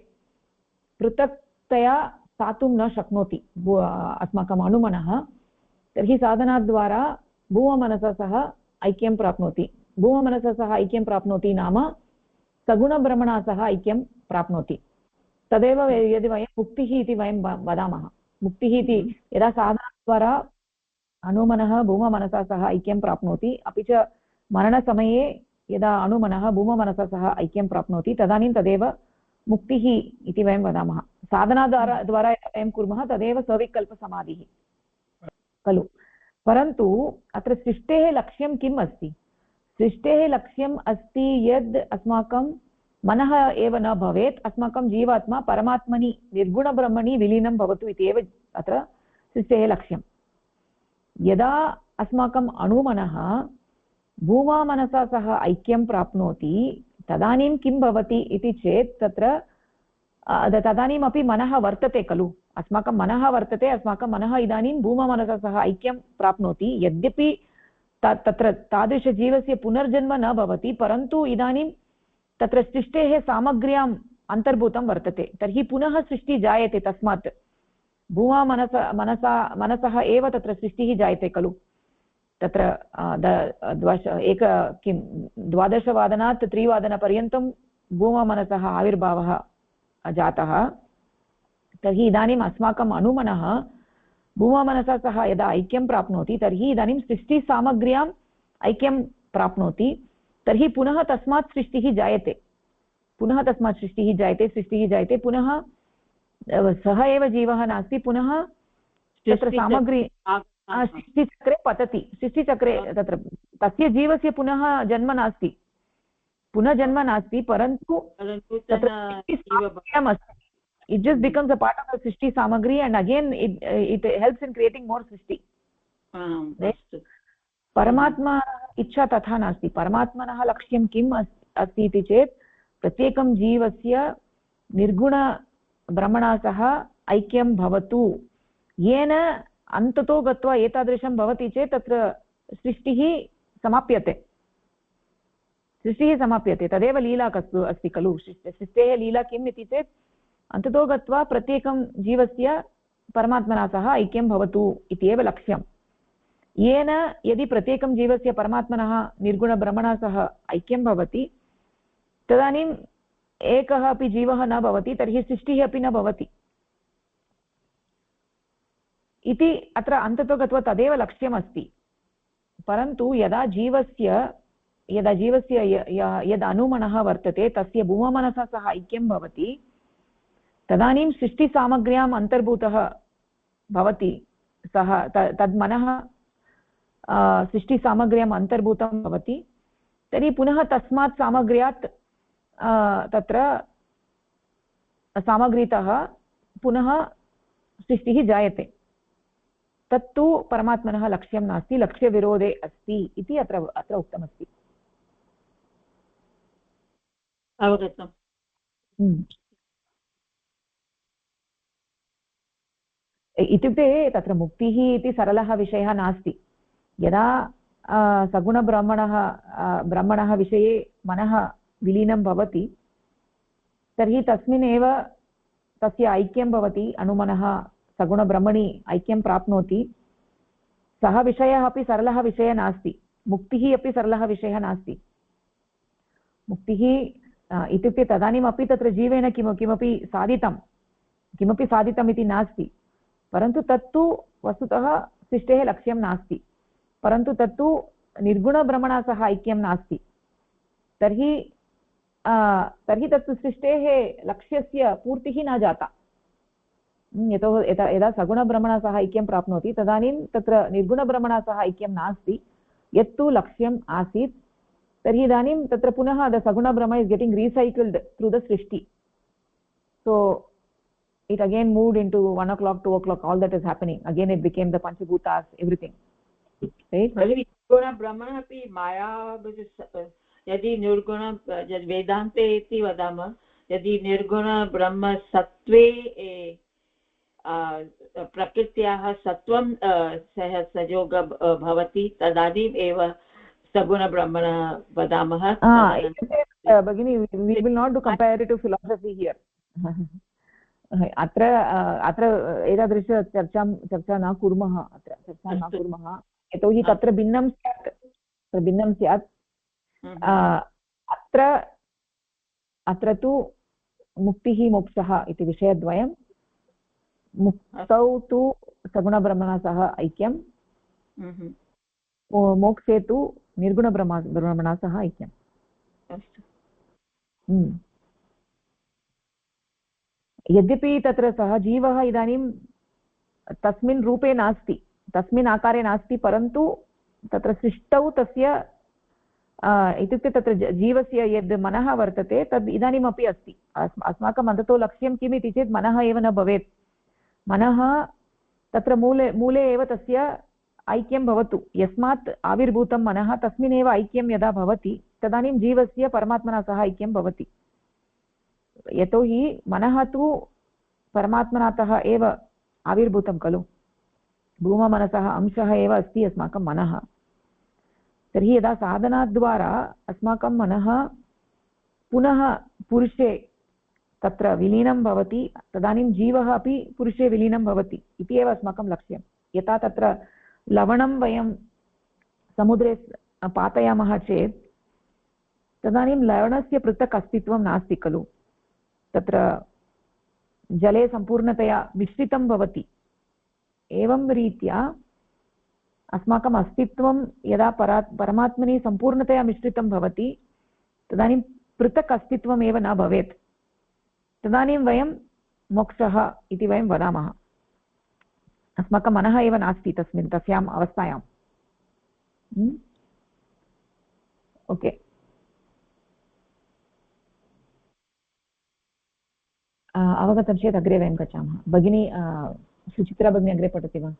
पृथक्तया स्थातुं न शक्नोति अस्माकम् अणुमनः, तर्हि साधनाद्वारा भूममनसा सह ऐक्यं प्राप्नोति। भूममनसा सह ऐक्यं प्राप्नोति नाम सगुणभ्रमणा सह ऐक्यं प्राप्नोति। तदेव यदि वयं मुक्तिः इति वयं वदामः। मुक्तिः इति यदा साधनाद्वारा अणुमनः भूममनसा सह ऐक्यं प्राप्नोति, अपि च मरणसमये यदा अणुमनः भूममनसा सह ऐक्यं प्राप्नोति तदानीं तदेव मुक्तिः इति वयं वदामः। साधनाद्वारा यदा वयं कुर्मः तदेव सविकल्पसमाधिः खलु। परन्तु अत्र सृष्टेः लक्ष्यं किम् अस्ति? सृष्टेः लक्ष्यम् अस्ति यद् अस्माकं मनः एव न भवेत्, अस्माकं जीवात्मा परमात्मनि निर्गुणब्रह्मणि विलीनं भवतु इति एव अत्र सृष्टेः लक्ष्यं। यदा अस्माकम् अणुमनः भूमामनसा सह ऐक्यं प्राप्नोति तदानीं किं भवति इति चेत् तत्र तदानीमपि मनः वर्तते खलु, अस्माकं मनः वर्तते, अस्माकं मनः इदानीं भूममनसा सह ऐक्यं प्राप्नोति। यद्यपि तत्र तादृशजीवस्य पुनर्जन्म न भवति, परन्तु इदानीं तत्र सृष्टेः सामग्र्याम् अन्तर्भूतं वर्तते। तर्हि पुनः सृष्टिः जायते, तस्मात् मनसः एव तत्र सृष्टिः जायते खलु। तत्र 12वादनात् 3वादनपर्यन्तं भूममनसः आविर्भावः जातः। तर्हि इदानीम् अस्माकम् अणुमनः भूममनसा सह यदा ऐक्यं प्राप्नोति तर्हि इदानीं सृष्टिसामग्र्याम् ऐक्यं प्राप्नोति। तर्हि पुनः तस्मात् सृष्टिः जायते, सृष्टिः जायते पुनः सः एव जीवः नास्ति, पुनः तत्र सामग्री सृष्टिचक्रे पतति। सृष्टिचक्रे तत्र तस्य जीवस्य पुनः जन्म नास्ति, परन्तु तत्र it just becomes a part of the srishti samagri and again it helps in creating more srishti. परमात्मा इच्छा तथा नास्ति। परमात्मनः लक्ष्यं किम् अस्ति इति चेत् प्रत्येकं जीवस्य निर्गुणब्रह्मणा सह ऐक्यं भवतु, येन अन्ततो गत्वा एतादृशं भवति चेत् तत्र सृष्टिः समाप्यते। तदेव लीला अस्ति खलु। सृष्टेः लीला किम् इति चेत् अन्ततो गत्वा प्रत्येकं जीवस्य परमात्मना सह ऐक्यं भवतु इति एव लक्ष्यं। येन यदि प्रत्येकं जीवस्य परमात्मनः निर्गुणब्रह्मणा सह ऐक्यं भवति तदानीम् एकः अपि जीवः न भवति, तर्हि सृष्टिः अपि न भवति इति अत्र अन्ततो गत्वा तदेव लक्ष्यमस्ति। परन्तु यदा जीवस्य यद् अणुमनः वर्तते तस्य भूममनसा सह ऐक्यं भवति तदानीं सृष्टिसामग्र्याम् अन्तर्भूतः भवति सः, तद्मनः सृष्टिसामग्र्याम् अन्तर्भूतं भवति। तर्हि पुनः तस्मात् सामग्र्यात् तत्र सामग्रीतः पुनः सृष्टिः जायते। तत्तु परमात्मनः लक्ष्यं नास्ति, लक्ष्यविरोधे अस्ति इति अत्र उक्तमस्ति। अवगतम्। इत्युक्ते तत्र मुक्तिः इति सरलः विषयः नास्ति। यदा ब्रह्मणः विषये मनः विलीनं भवति तर्हि तस्मिन् एव तस्य ऐक्यं भवति। अणुमनः सगुणब्रह्मणि ऐक्यं प्राप्नोति। सः विषयः अपि सरलः विषयः नास्ति, मुक्तिः अपि सरलः विषयः नास्ति। मुक्तिः इत्युक्ते तदानीमपि तत्र जीवेन किमपि साधितम् इति नास्ति, परन्तु तत्तु वस्तुतः सृष्टेः लक्ष्यं नास्ति, परन्तु तत्तु निर्गुणब्रह्मणा सह ऐक्यं नास्ति। तर्हि तत्तु सृष्टेः लक्ष्यस्य पूर्तिः न जाता। यदा सगुणब्रह्मणा सह ऐक्यं प्राप्नोति तदानीं तत्र निर्गुणब्रह्मणा सह ऐक्यं नास्ति, यत्तु लक्ष्यम् आसीत्। तर्हि इदानीं तत्र पुनः द सगुणब्रह्म is getting recycled through the सृष्टि। So it again moved into 1 o'clock, 2 o'clock, all that is happening. Again it became the Panchabhutas, everything. Right? निर्गुणब्रह्मणः अपि माया, यदि निर्गुण वेदान्ते इति वदामः, यदि निर्गुणब्रह्म सत्त्वे प्रकृत्याः सत्त्वं सह संयोग भवति तदानीम् एव सगुणब्रह्मणः वदामः। भगिनी, we will not do comparative philosophy here. अत्र एतादृशचर्चा न कुर्मः। यतोहि तत्र भिन्नं स्यात्। अत्र तु मुक्तिः मोक्षः इति विषयद्वयं। मुक्तौ तु सगुणब्रह्मणा सह ऐक्यं, मोक्षे तु निर्गुणब्रह्मणा सह ऐक्यम्। यद्यपि तत्र सः जीवः इदानीं तस्मिन् रूपे नास्ति, तस्मिन् आकारे नास्ति, परन्तु तत्र सृष्टौ तस्य इत्युक्ते तत्र जीवस्य यद् मनः वर्तते तद् इदानीमपि अस्ति। अस्माकम् अन्ततो लक्ष्यं किम् इति चेत् मनः एव न भवेत्। मनः तत्र मूले एव तस्य ऐक्यं भवतु। यस्मात् आविर्भूतं मनः तस्मिन्नेव ऐक्यं यदा भवति तदानीं जीवस्य परमात्मना सह ऐक्यं भवति। यतोहि मनः तु परमात्मनातः एव आविर्भूतं खलु, भूममनसः अंशः एव अस्ति अस्माकं मनः। तर्हि यदा साधनाद्वारा अस्माकं मनः पुनः पुरुषे तत्र विलीनं भवति तदानीं जीवः अपि पुरुषे विलीनं भवति इति एव अस्माकं लक्ष्यं। यथा तत्र लवणं वयं समुद्रे पातयामः चेत् तदानीं लवणस्य पृथक् अस्तित्वं नास्ति खलु, तत्र जले सम्पूर्णतया मिश्रितं भवति। एवं रीत्या अस्माकम् अस्तित्वं यदा परमात्मनि सम्पूर्णतया मिश्रितं भवति तदानीं पृथक् अस्तित्वमेव न भवेत्। तदानीं वयं मोक्षः इति वयं वदामः। अस्माकं मनः एव नास्ति तस्याम् अवस्थायाम्। ओके, अवगतं चेत् अग्रे वयं गच्छामः। भगिनी सुचित्रा भगिनी अग्रे पठति वा?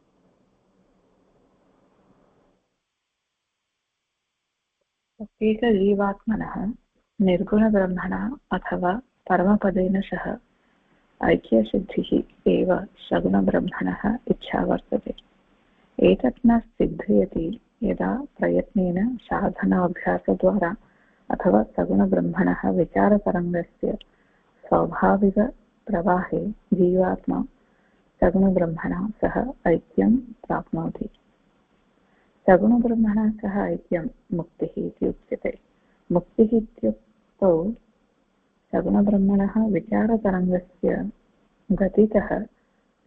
प्रत्येकजीवात्मनः निर्गुणब्रह्मणा अथवा परमपदेन सह ऐक्यसिद्धिः एव सगुणब्रह्मणः इच्छा वर्तते। एतत् न सिद्धयति यदा प्रयत्नेन साधनाभ्यासद्वारा अथवा सगुणब्रह्मणः विचारतरङ्गस्य स्वाभाविकप्रवाहे जीवात्मा सगुणब्रह्मणा सह ऐक्यं प्राप्नोति। सगुणब्रह्मणा सह ऐक्यं मुक्तिः इति उच्यते। मुक्तिः इत्युक्तौ सगुणब्रह्मणः विचारतरङ्गस्य गतितः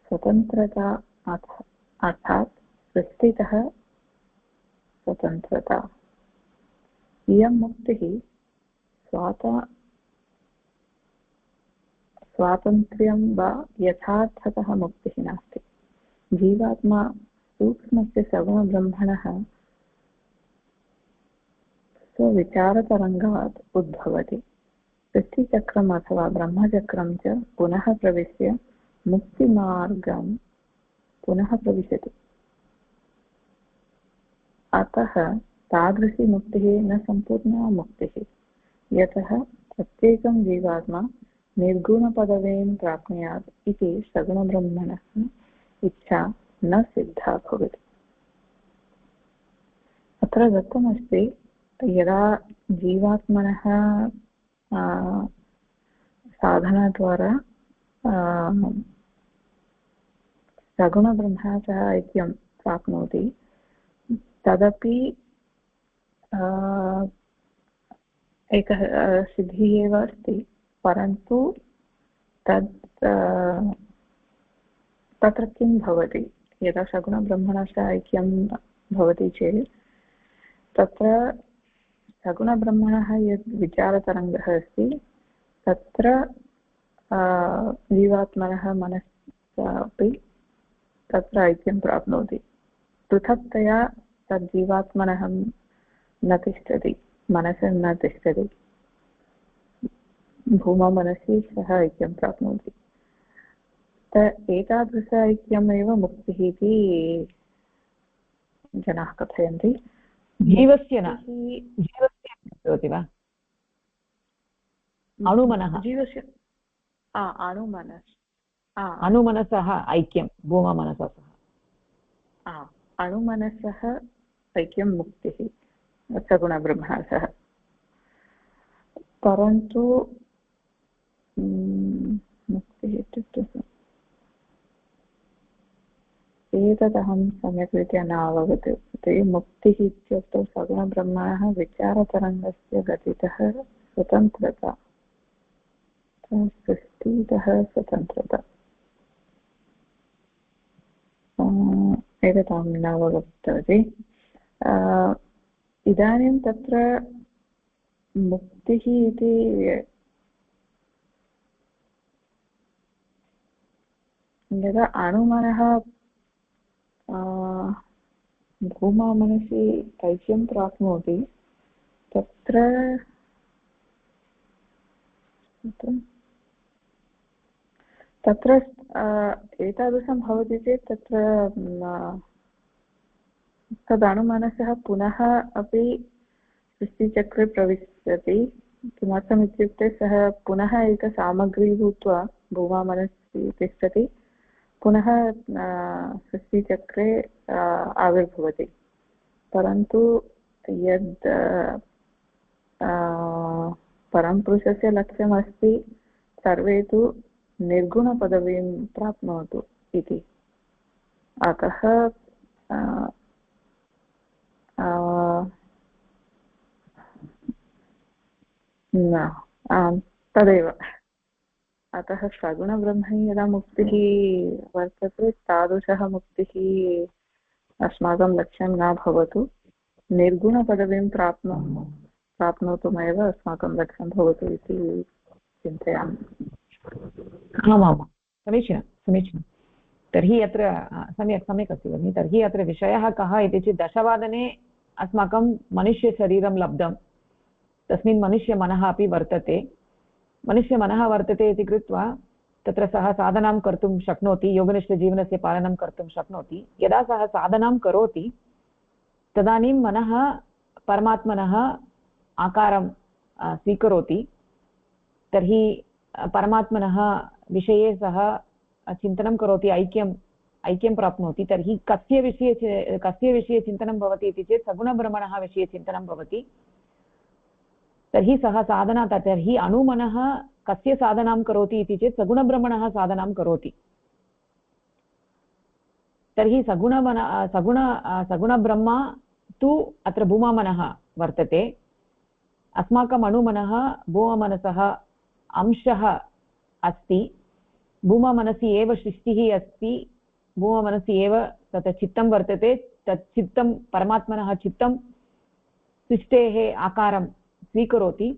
स्वतन्त्रता अर्थात् सृष्टितः स्वतन्त्रता। इयं मुक्तिः स्वातन्त्र्यं वा यथार्थतः मुक्तिः नास्ति। जीवात्मा सूक्ष्मस्य सगुणब्रह्मणः स्वविचारतरङ्गात् उद्भवति। सृष्टिचक्रम् अथवा ब्रह्मचक्रं च पुनः प्रविश्य मुक्तिमार्गं पुनः प्रविशति। अतः तादृशी मुक्तिः न सम्पूर्णा मुक्तिः, यतः प्रत्येकं जीवात्मा निर्गुणपदवीं प्राप्नुयात् इति सगुणब्रह्मणः इच्छा न सिद्धा भवति। अत्र दत्तमस्ति यदा जीवात्मनः साधनाद्वारा सगुणब्रह्मणा सह ऐक्यं प्राप्नोति तदपि एकः सिद्धिः एव अस्ति, परन्तु तत्र किं भवति यदा सगुणब्रह्मणा सह ऐक्यं भवति चेत् तत्र सगुणब्रह्मणः यद् विचारतरङ्गः अस्ति तत्र जीवात्मनः मनस्सपि तत्र ऐक्यं प्राप्नोति। पृथक्तया तद् जीवात्मनः न तिष्ठति, मनसः न तिष्ठति, भूमौ मनसि सह ऐक्यं प्राप्नोति। एतादृश ऐक्यमेव मुक्तिः इति जनाः कथयन्ति। जीवस्य न, जीवस्य भवति वा? अणुमनः, जीवस्य अणुमनसः ऐक्यं भूममनसः सह, अणुमनसः ऐक्यं मुक्तिः सगुणब्रह्मणा सह। परन्तु मुक्तिः इत्युक्ते एतदहं सम्यक् रीत्या न अवगतवती। मुक्तिः इत्युक्तौ सगुणब्रह्मणः विचारतरङ्गस्य गतितः स्वतन्त्रता, सृष्टितः स्वतन्त्रता, एतत् अहं न अवगतवती। इदानीं तत्र मुक्तिः इति यदा अणुमनः भूमा मनसि ऐक्यं प्राप्नोति तत्र तत्र एतादृशं भवति चेत् तत्र तदणुमनसः पुनः अपि सृष्टिचक्रे प्रविशति। किमर्थम् इत्युक्ते सः पुनः एकसामग्री भूत्वा भूमा मनसि तिष्ठति, पुनः सृष्टिचक्रे आविर्भवति। परन्तु यद् परमपुरुषस्य लक्ष्यमस्ति सर्वे तु निर्गुणपदवीं प्राप्नोतु इति। अतः तदेव, अतः सगुणब्रह्मणि यदा मुक्तिः वर्तते तादृशः मुक्तिः अस्माकं लक्ष्यं न भवतु, निर्गुणपदवीं प्राप्नोतुमेव अस्माकं लक्ष्यं भवतु इति चिन्तयामि। आमामां समीचीनं समीचीनं। तर्हि अत्र सम्यक् अस्ति भगिनि। तर्हि अत्र विषयः कः इति चेत् दशवादने अस्माकं मनुष्यशरीरं लब्धं, तस्मिन् मनुष्यमनः अपि वर्तते। मनुष्यमनः वर्तते इति कृत्वा तत्र सः साधनां कर्तुं शक्नोति, योगनिष्ठजीवनस्य पालनं कर्तुं शक्नोति। यदा सः साधनां करोति तदानीं मनः परमात्मनः आकारं स्वीकरोति। तर्हि परमात्मनः विषये सः चिन्तनं करोति, ऐक्यं प्राप्नोति। तर्हि कस्य विषये चिन्तनं भवति इति चेत् सगुणब्रह्मणः विषये चिन्तनं भवति। तर्हि सः साधना, तर्हि अणुमनः कस्य साधनां करोति इति चेत् सगुणब्रह्मणः साधनां करोति। तर्हि सगुणब्रह्मा तु अत्र भूमामनः वर्तते। अस्माकम् अणुमनः भूममनसः अंशः अस्ति। भूममनसि एव सृष्टिः अस्ति, भूममनसि एव तत् चित्तं वर्तते। तत् चित्तं, परमात्मनः चित्तं सृष्टेः आकारं स्वीकरोति।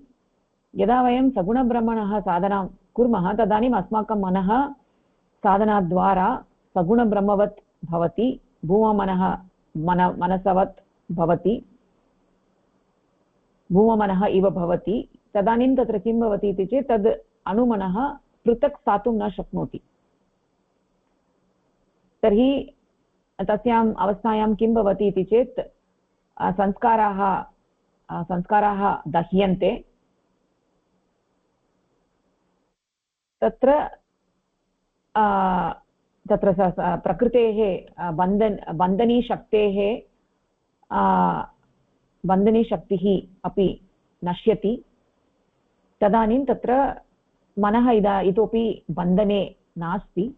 यदा वयं सगुणब्रह्मणः साधनां कुर्मः तदानीम् अस्माकं मनः साधनाद्वारा सगुणब्रह्मवत् भवति, भूममनः मनसवत् भवति, भूममनः इव भवति। तदानीं तत्र किं भवति इति चेत् तद् अणुमनः पृथक् स्थातुं न शक्नोति। तर्हि तस्याम् अवस्थायां किं भवति इति चेत् संस्काराः दह्यन्ते। तत्र प्रकृतेः बन्धनीशक्तिः अपि नश्यति। तदानीं तत्र मनः इतोपि बन्धने नास्ति।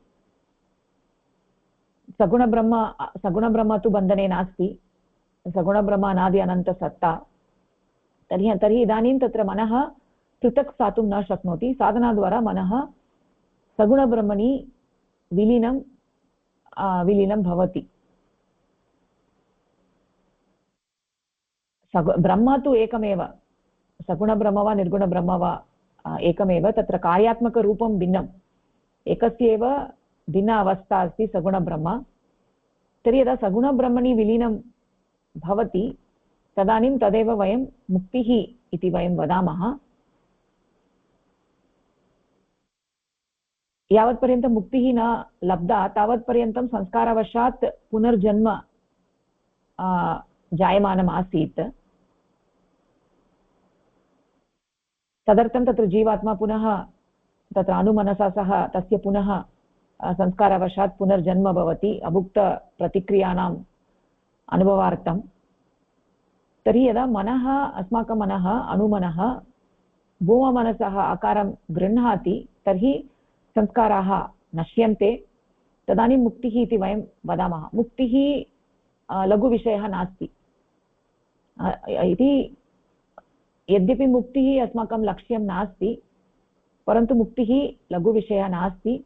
सगुणब्रह्म तु बन्धने नास्ति, सगुणब्रह्म अनादि अनन्तसत्ता। तर्हि इदानीं तत्र मनः पृथक् स्थातुं न शक्नोति। साधनाद्वारा मनः सगुणब्रह्मणि विलीनं भवति। ब्रह्म तु एकमेव, सगुणब्रह्म वा निर्गुणब्रह्म वा एकमेव। तत्र कार्यात्मकरूपं भिन्नम्, एकस्यैव भिन्न अवस्था अस्ति सगुणब्रह्म। तर्हि यदा सगुणब्रह्मणि विलीनं भवति तदानीं तदेव वयं मुक्तिः इति वयं वदामः। यावत्पर्यन्तं मुक्तिः न लब्धा तावत्पर्यन्तं संस्कारवशात् पुनर्जन्म जायमानम् आसीत्। तदर्थं तत्र जीवात्मा पुनः तत्र अणुमनसा सह तस्य पुनः संस्कारवशात् पुनर्जन्म भवति अभुक्तप्रतिक्रियाणाम् अनुभवार्थं। तर्हि यदा अस्माकं मनः अणुमनः भूममनसः आकारं गृह्णाति तर्हि संस्काराः नश्यन्ते। तदानीं मुक्तिः इति वयं वदामः। मुक्तिः लघुविषयः नास्ति इति, यद्यपि मुक्तिः अस्माकं लक्ष्यं नास्ति, परन्तु मुक्तिः लघुविषयः नास्ति।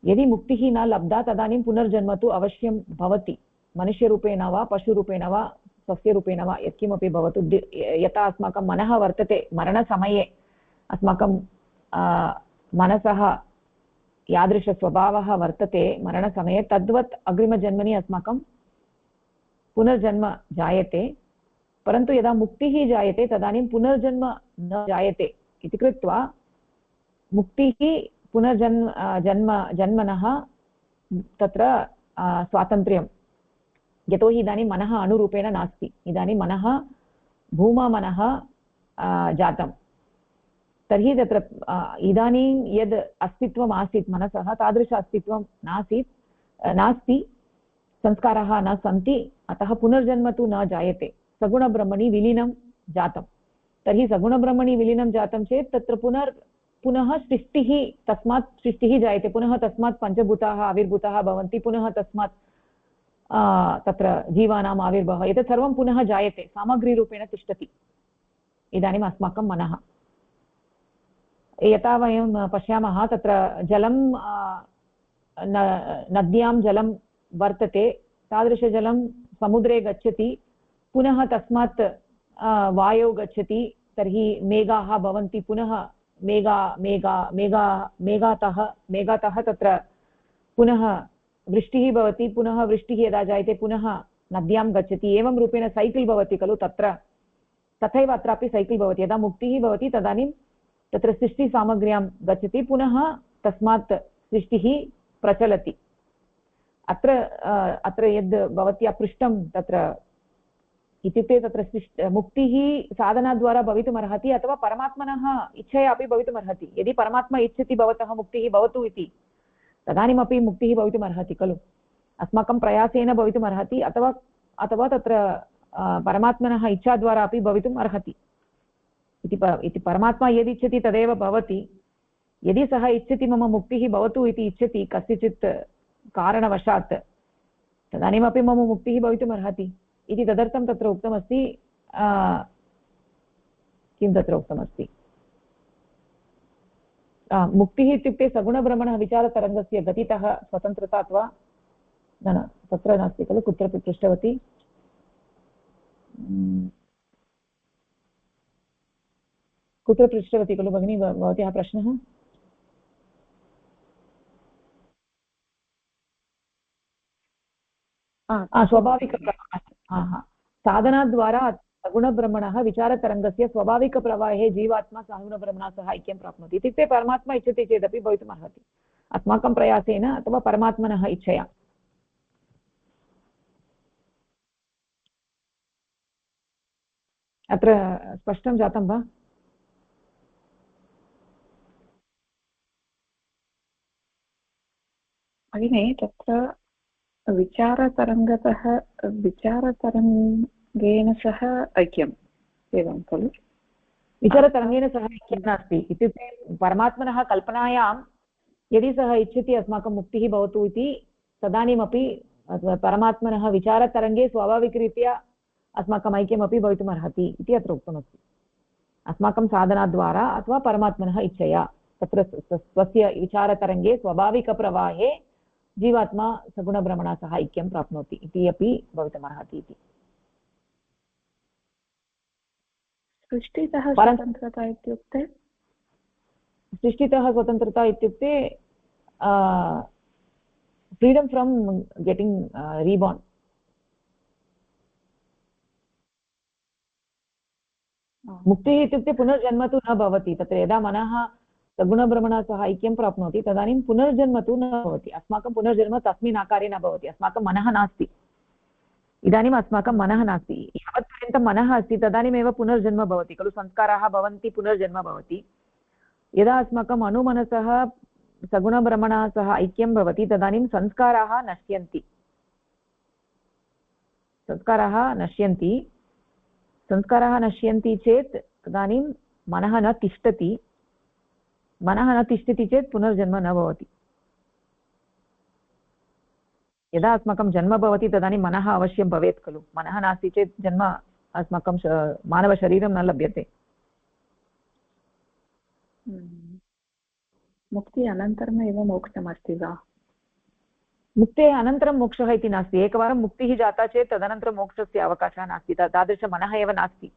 यदि मुक्तिः न लब्धा तदानीं पुनर्जन्म तु अवश्यं भवति, मनुष्यरूपेण वा पशुरूपेण वा सस्यरूपेण वा यत्किमपि भवतु। यथा अस्माकं मनः वर्तते, मरणसमये अस्माकं मनसः यादृशस्वभावः वर्तते मरणसमये, तद्वत् अग्रिमजन्मनि अस्माकं पुनर्जन्म जायते। परन्तु यदा मुक्तिः जायते तदानीं पुनर्जन्म न जायते इति कृत्वा मुक्तिः जन्मनः तत्र स्वातन्त्र्यं, यतोहि इदानीं मनः अणुरूपेण नास्ति, इदानीं मनः भूमामनः जातं। तर्हि तत्र इदानीं यद् अस्तित्वम् आसीत् मनसः, तादृश अस्तित्वं नास्ति, संस्काराः न सन्ति, अतः पुनर्जन्म तु न जायते, सगुणब्रह्मणि विलीनं जातं। तर्हि सगुणब्रह्मणि विलीनं जातं चेत् तत्र पुनः सृष्टिः, तस्मात् सृष्टिः जायते, पुनः तस्मात् पञ्चभूताः आविर्भूताः भवन्ति, पुनः तस्मात् तत्र जीवानाम् आविर्भावः, एतत् सर्वं पुनः जायते, सामग्रीरूपेण तिष्ठति इदानीम् अस्माकं मनः। यथा वयं पश्यामः, तत्र जलं, नद्यां जलं वर्तते, तादृशजलं समुद्रे गच्छति, पुनः तस्मात् वायौ गच्छति, तर्हि मेघाः भवन्ति, पुनः मेघातः तत्र पुनः वृष्टिः भवति, पुनः वृष्टिः यदा जायते पुनः नद्यां गच्छति, एवं रूपेण सैकल् भवति खलु। तथैव अत्रापि सैकल् भवति। यदा मुक्तिः भवति तदानीं तत्र सृष्टिसामग्र्यां गच्छति, पुनः तस्मात् सृष्टिः प्रचलति। अत्र यद् भवत्या पृष्टं तत्र इत्युक्ते तत्र मुक्तिः साधनाद्वारा भवितुमर्हति अथवा परमात्मनः इच्छया अपि भवितुमर्हति। यदि परमात्मा इच्छति भवतः मुक्तिः भवतु इति, तदानीमपि मुक्तिः भवितुमर्हति खलु। अस्माकं प्रयासेन भवितुमर्हति, अथवा तत्र परमात्मनः इच्छाद्वारा अपि भवितुम् अर्हति इति। परमात्मा यदिच्छति तदेव भवति। यदि सः इच्छति मम मुक्तिः भवतु इति इच्छति कस्यचित् कारणवशात्, तदानीमपि मम मुक्तिः भवितुमर्हति इति। तदर्थं तत्र उक्तमस्ति, किं तत्र उक्तमस्ति, मुक्तिः इत्युक्ते सगुणभ्रमणः विचारतरङ्गस्य गतितः स्वतन्त्रता अथवा न, तत्र नास्ति खलु, कुत्रापि पृष्टवती, कुत्र पृष्टवती खलु भगिनी भवत्याः प्रश्नः? स्वाभाविकप्रवाहः, साधनाद्वारा सगुणब्रह्मणः विचारतरङ्गस्य स्वाभाविकप्रवाहे जीवात्मा सगुणब्रह्मणा सह ऐक्यं प्राप्नोति। इत्युक्ते परमात्मा इच्छति चेदपि भवितुमर्हति, अस्माकं प्रयासेन अथवा परमात्मनः इच्छया। अत्र स्पष्टं जातं वा? भगिनी, तत्र विचारतरङ्गेन सह ऐक्यम् एवं खलु? विचारतरङ्गेन सह ऐक्यं नास्ति, इत्युक्ते परमात्मनः कल्पनायां यदि सः इच्छति अस्माकं मुक्तिः भवतु इति, तदानीमपि परमात्मनः विचारतरङ्गे स्वाभाविकरीत्या अस्माकम् ऐक्यमपि भवितुमर्हति इति अत्र उक्तमस्ति। अस्माकं साधनाद्वारा अथवा परमात्मनः इच्छया तत्र स्वस्य विचारतरङ्गे स्वाभाविकप्रवाहे जीवात्मा सगुणभ्रमणा सह ऐक्यं प्राप्नोति इति अपि भवितुमर्हति इति। सृष्टितः स्वतन्त्रता इत्युक्ते? सृष्टितः स्वतन्त्रता इत्युक्ते फ्रीडम् फ्रम् गेटिङ्ग् रीबार्न्। मुक्तिः इत्युक्ते पुनर्जन्म तु न भवति। तत्र यदा मनः सगुणभ्रमणा सह ऐक्यं प्राप्नोति तदानीं पुनर्जन्म तु न भवति। अस्माकं पुनर्जन्म तस्मिन् आकारे न भवति, अस्माकं मनः नास्ति। इदानीम् अस्माकं मनः नास्ति, यावत्पर्यन्तं मनः अस्ति तदानीमेव पुनर्जन्म भवति खलु, संस्काराः भवन्ति, पुनर्जन्म भवति। यदा अस्माकम् अनुमनसः सगुणभ्रमणा सह ऐक्यं भवति तदानीं संस्काराः नश्यन्ति। संस्काराः नश्यन्ति चेत् तदानीं मनः न तिष्ठति। मनः न तिष्ठति चेत् पुनर्जन्म न भवति। यदा अस्माकं जन्म भवति तदानीं मनः अवश्यं भवेत् खलु मनः नास्ति चेत् जन्म अस्माकं मानवशरीरं न लभ्यते मुक्ति अनन्तरमेव मोक्षमस्ति वा मुक्तेः अनन्तरं मोक्षः इति नास्ति एकवारं मुक्तिः जाता चेत् तदनन्तरं मोक्षस्य अवकाशः नास्ति तादृशमनः एव नास्ति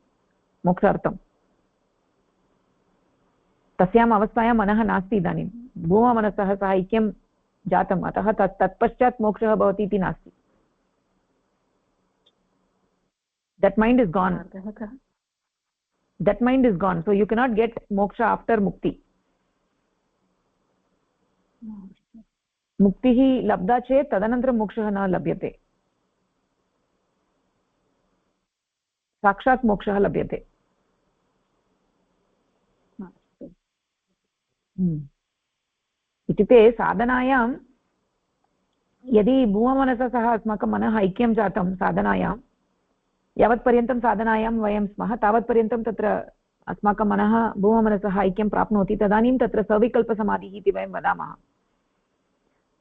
मोक्षार्थं तस्याम् अवस्थायां मनः नास्ति इदानीं भूममनसः सह ऐक्यं जातम् अतः तत्पश्चात् मोक्षः भवति इति नास्ति that mind is gone that mind is gone so you cannot get moksha after mukti मुक्तिः लब्धा चेत् तदनन्तरं मोक्षः न लभ्यते साक्षात् मोक्षः लभ्यते इत्युक्ते साधनायां यदि भूममनसा सह अस्माकं मनः ऐक्यं जातं साधनायां यावत्पर्यन्तं साधनायां वयं स्मः तावत्पर्यन्तं तत्र अस्माकं मनः भूममनसः ऐक्यं प्राप्नोति तदानीं तत्र सविकल्पसमाधिः इति वयं वदामः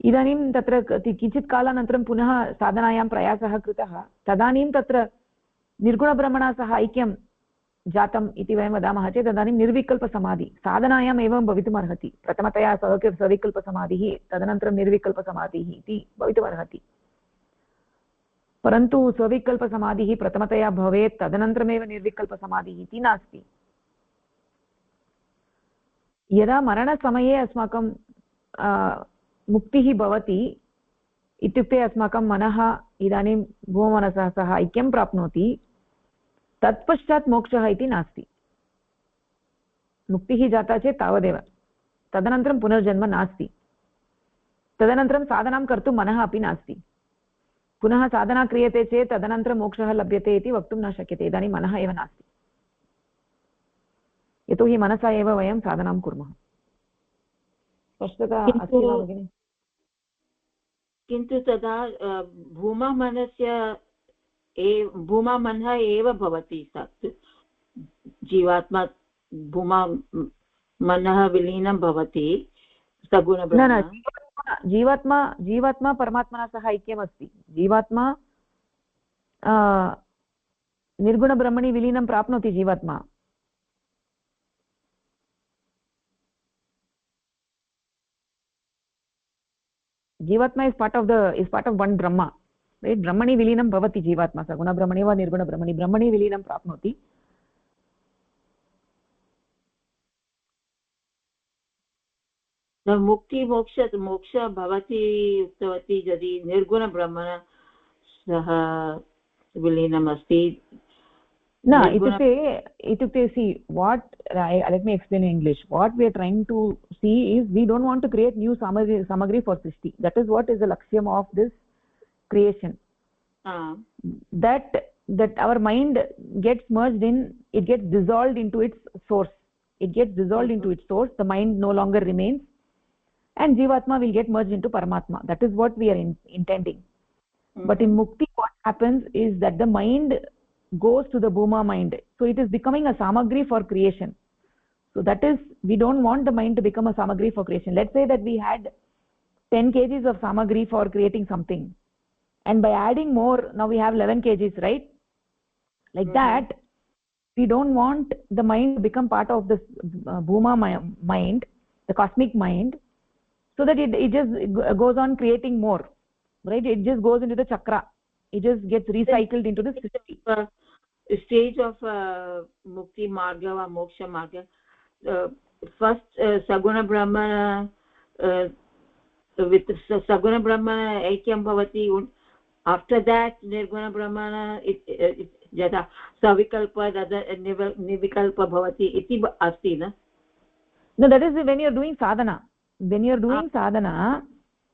इदानीं तत्र किञ्चित् कालानन्तरं पुनः साधनायां प्रयासः कृतः तदानीं तत्र निर्गुणब्रह्मणा सह ऐक्यं जातम् इति वयं वदामः चेत् तदानीं निर्विकल्पसमाधि साधनायाम् एवं भवितुमर्हति प्रथमतया सविकल्पसमाधिः तदनन्तरं निर्विकल्पसमाधिः इति भवितुमर्हति परन्तु सविकल्पसमाधिः प्रथमतया भवेत् तदनन्तरमेव निर्विकल्पसमाधिः इति नास्ति यदा मरणसमये अस्माकं मुक्तिः भवति इत्युक्ते अस्माकं मनः इदानीं भूममनसः सह ऐक्यं प्राप्नोति तत्पश्चात् मोक्षः इति नास्ति मुक्तिः जाता चेत् तावदेव तदनन्तरं पुनर्जन्म नास्ति तदनन्तरं साधनां कर्तुं मनः अपि नास्ति पुनः साधना क्रियते चेत् तदनन्तरं मोक्षः लभ्यते इति वक्तुं न शक्यते इदानीं मनः एव नास्ति यतोहि मनसा एव वयं साधनां कुर्मः स्पष्टता अस्ति वा भगिनि किन्तु तदा भूमामनः एव भवति जीवात्मा भूमा मनः विलीनं भवति सगुणब्रह्म जीवात्मा परमात्मना सह ऐक्यमस्ति जीवात्मा निर्गुणब्रह्मणि विलीनं प्राप्नोति जीवात्मा जीवात्मा is part of one brahma right brahmani vilinam bhavati जीवात्मा सगुण ब्रह्मणि वा निर्गुण ब्रह्मणि ब्रह्मणि विलीनं प्राप्नोति मुक्ति मोक्ष भवति उक्तवती यदि निर्गुण ब्रह्मण सह विलीनम् अस्ति न इत्युक्ते see what let me explain in English what we are trying to see is we don't want to create new samagri for Srishti that is what is the lakshyam of this creation that our mind gets merged in it gets dissolved into its source into its source the mind no longer remains and jivatma will get merged into paramatma that is what we are intending but in mukti what happens is that the mind goes to the bhuma mind so it is becoming a samagri for creation so that is we don't want the mind to become a samagri for creation let's say that we had 10 kgs of samagri for creating something and by adding more now we have 11 kgs right like that we don't want the mind to become part of this bhuma mind the cosmic mind so that it just goes on creating more right it just goes into the chakra it just gets recycled into the system stage of mukti marga or moksha marga first saguna brahmana with saguna brahmana aikyam bhavati after that nirguna brahmana yada savikalpa nivikalpa bhavati iti asti na no that is when you are doing sadhana sadhana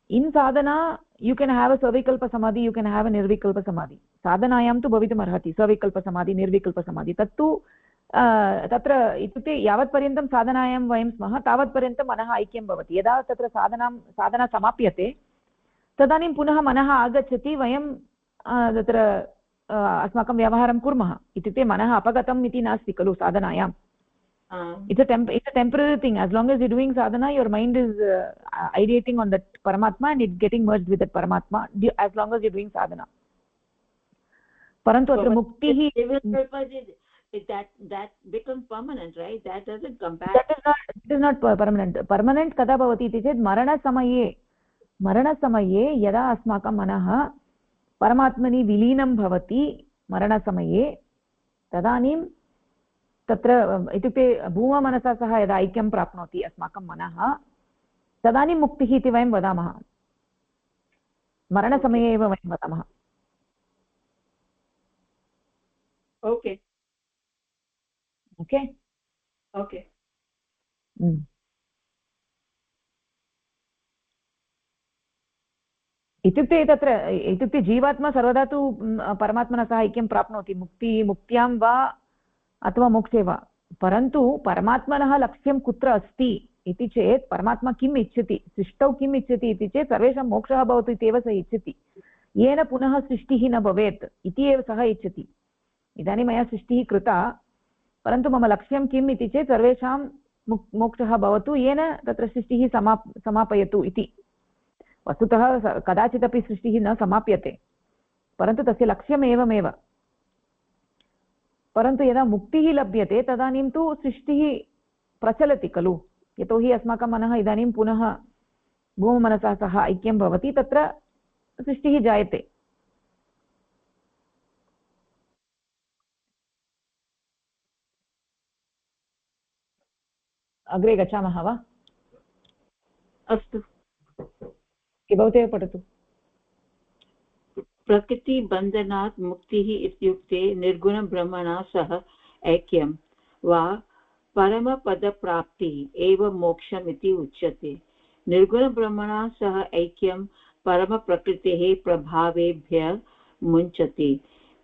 in sadhana you can have a savikalpa samadhi you can have a nirvikalpa samadhi sadhanayam tu bhavitum arhati savikalpa samadhi nirvikalpa samadhi tattu tatra itukte yavat paryantam sadhanayam vayam smah tavat paryantam manah aikyam bhavati yada tatra sadhana samapyate tadanim punah manah agacchati vayam tatra अस्माकं व्यवहारं कुर्मः इत्युक्ते मनः अपगतम् इति नास्ति खलु साधनायां It's a temporary thing. As long as you're doing sadhana, your mind is ideating on that Paramatma and it's getting merged with that Paramatma as long as you're doing sadhana. Parantu atra muktihi, that becomes permanent, right? That doesn't come back. It is not permanent. Permanent kada bhavati iti chet मरणसमये यदा अस्माकं मनः परमात्मनि विलीनं भवति मरणसमये तदानीं तत्र इत्युक्ते भूममनसा सह यदा ऐक्यं प्राप्नोति अस्माकं मनः तदानीं मुक्तिः इति वयं वदामः. मरणसमये एव वयं वदामः. Okay okay okay. इत्युक्ते जीवात्मा सर्वदा तु परमात्मना सह ऐक्यं प्राप्नोति मुक्त्यां वा अथवा मोक्षे वा. परन्तु परमात्मनः लक्ष्यं कुत्र अस्ति इति चेत् परमात्मा किम् इच्छति, सृष्टौ किम् इच्छति इति चेत् सर्वेषां मोक्षः भवतु इत्येव सः इच्छति. येन पुनः सृष्टिः न भवेत् इति एव सः इच्छति. इदानीं मया सृष्टिः कृता, परन्तु मम लक्ष्यं किम् इति चेत् सर्वेषां मोक्षः भवतु, येन तत्र सृष्टिः समापयतु इति. वस्तुतः कदाचिदपि सृष्टिः न समाप्यते, परन्तु तस्य लक्ष्यम् एवमेव. परन्तु यदा मुक्तिः लभ्यते तदानीं तु सृष्टिः प्रचलति खलु. यतोहि अस्माकं मनः इदानीं पुनः भूममनसा सह ऐक्यं भवति, तत्र सृष्टिः जायते. अग्रे गच्छामः वा? अस्तु, भवतेव पठतु. प्रकृतिबन्धनात् मुक्तिः इत्युक्ते निर्गुणब्रह्मणा सह ऐक्यं वा परमपदप्राप्तिः एव मोक्षम् इति उच्यते. निर्गुणब्रह्मणा सह ऐक्यं परमप्रकृतेः प्रभावेभ्यः मुञ्चति.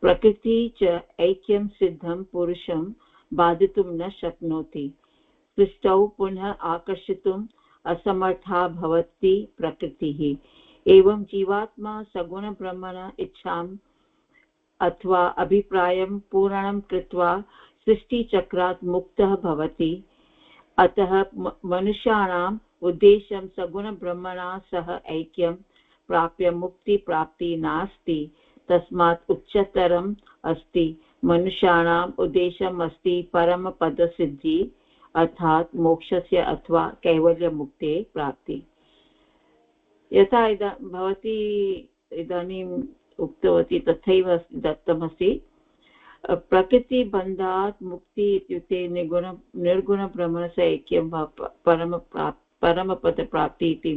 प्रकृति च ऐक्यं सिद्धं पुरुषं बाधितुं न शक्नोति. सृष्टौ पुनः आकर्षितुम् असमर्था भवति प्रकृतिः. एवं जीवात्मा सगुणब्रह्मण इच्छाम् अथवा अभिप्रायं पूर्णं कृत्वा सृष्टिचक्रात् मुक्तः भवति. अतः मनुष्याणाम् उद्देश्यं सगुणब्रह्मणा सह ऐक्यं प्राप्य मुक्तिप्राप्तिः नास्ति. तस्मात् उच्चतरम् अस्ति. मनुष्याणाम् उद्देश्यम् अस्ति परमपदसिद्धिः, अर्थात् मोक्षस्य अथवा कैवल्यमुक्तेः प्राप्तिः. यथा भवती इदानीम् उक्तवती तथैव दत्तमस्ति. प्रकृतिबन्धात् मुक्ति इत्युक्ते निर्गुणब्रह्मणस्य ऐक्यं परमपदप्राप्तिः इति.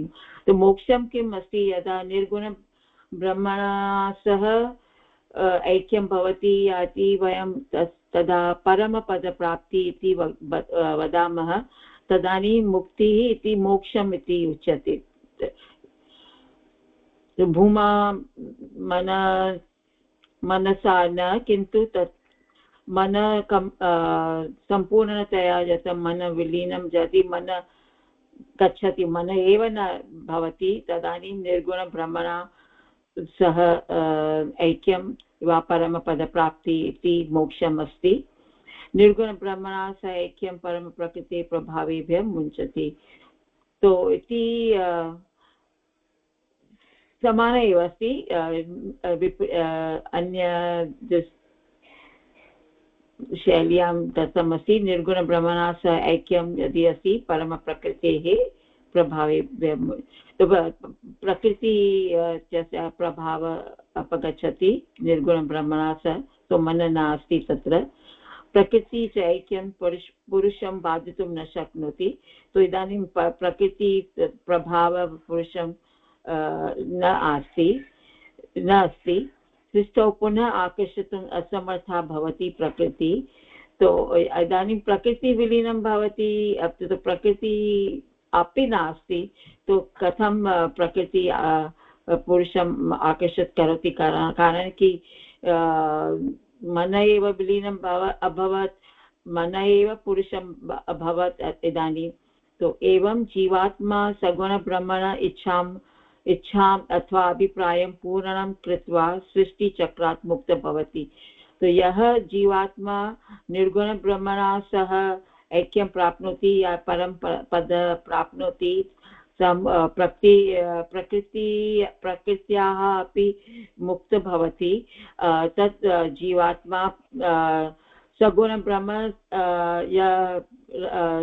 तो मोक्षं किम् अस्ति? यदा निर्गुणब्रह्मणा सह ऐक्यं भवति याति वयं तदा परमपदप्राप्तिः इति वदामः. तदानीं मुक्तिः इति मोक्षम् इति उच्यते. भूमा मनसा न, किन्तु तत् मन सम्पूर्णतया यत् मन विलीनं यदि मन गच्छति, मन एव न भवति, तदानीं निर्गुणब्रह्मणा सह ऐक्यं वा परमपदप्राप्तिः इति मोक्षम् अस्ति. निर्गुणब्रह्मणा सह ऐक्यं परमप्रकृते प्रभावेभ्यः मुञ्चति. तो इति समान एव अस्ति. अन्य शैल्यां दत्तमस्ति. निर्गुणब्रह्मणा सह ऐक्यं यदि अस्ति परमप्रकृतेः प्रभावे, तो प्रकृति प्रभाव अपगच्छति निर्गुणब्रह्मणा सह, तो मन नास्ति तत्र. प्रकृति च ऐक्यं पुरुषं बाधितुं न शक्नोति. तो इदानीं प्रकृति प्रभाव पुरुषं न अस्ति. सृष्टौ पुनः आकर्षितुम् असमर्था भवति प्रकृति. तो इदानीं प्रकृतिविलीनं भवति, तो प्रकृति अपि नास्ति. तो कथं प्रकृति पुरुषम् आकर्षित करोति? कारण कि मन एव विलीनम् अभवत्, मन एव पुरुषम् अभवत् इदानीं. तो एवं जीवात्मा सगुणब्रह्मण इच्छाम् अथवा अभिप्रायं पूर्णं कृत्वा सृष्टिचक्रात् मुक्तः भवति. तो यः जीवात्मा निर्गुणब्रह्मणा सह ऐक्यं प्राप्नोति या परं पद प्राप्नोति प्रकृत्याः अपि मुक्त भवति तत् जीवात्मा सगुणब्रह्म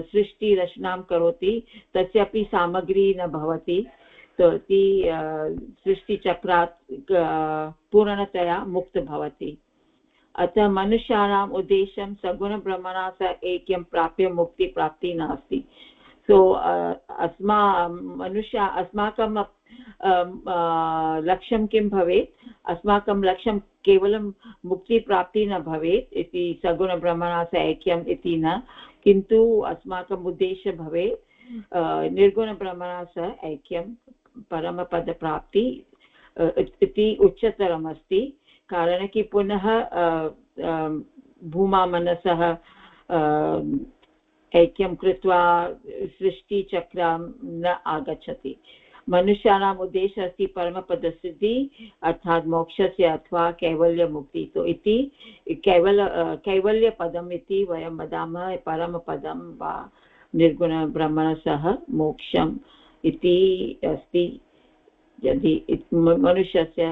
सृष्टिरचनां करोति तस्यापि सामग्री न भवति सृष्टिचक्रात् पूर्णतया मुक्त भवति अतः मनुष्याणाम् उद्देश्यं सगुणब्रह्मणा सह ऐक्यं प्राप्य मुक्तिप्राप्तिः नास्ति अस्माकं लक्ष्यं किं भवेत् अस्माकं लक्ष्यं केवलं मुक्तिप्राप्तिः न भवेत् इति सगुणब्रह्मणा सह ऐक्यम् इति न किन्तु अस्माकम् उद्देश्यं भवेत् निर्गुणब्रह्मणा सह ऐक्यं परमपदप्राप्ति इति उच्चतरमस्ति कारण कि पुनः भूमा मनसः ऐक्यं कृत्वा सृष्टिचक्रं न आगच्छति मनुष्याणाम् उद्देश्यः अस्ति परमपदसिद्धिः अर्थात् मोक्षस्य अथवा कैवल्यमुक्ति तो इति कैवल्यपदम् इति वयं वदामः परमपदं वा निर्गुणब्रह्मणा सह मोक्षम् इति अस्ति यदि मनुष्यस्य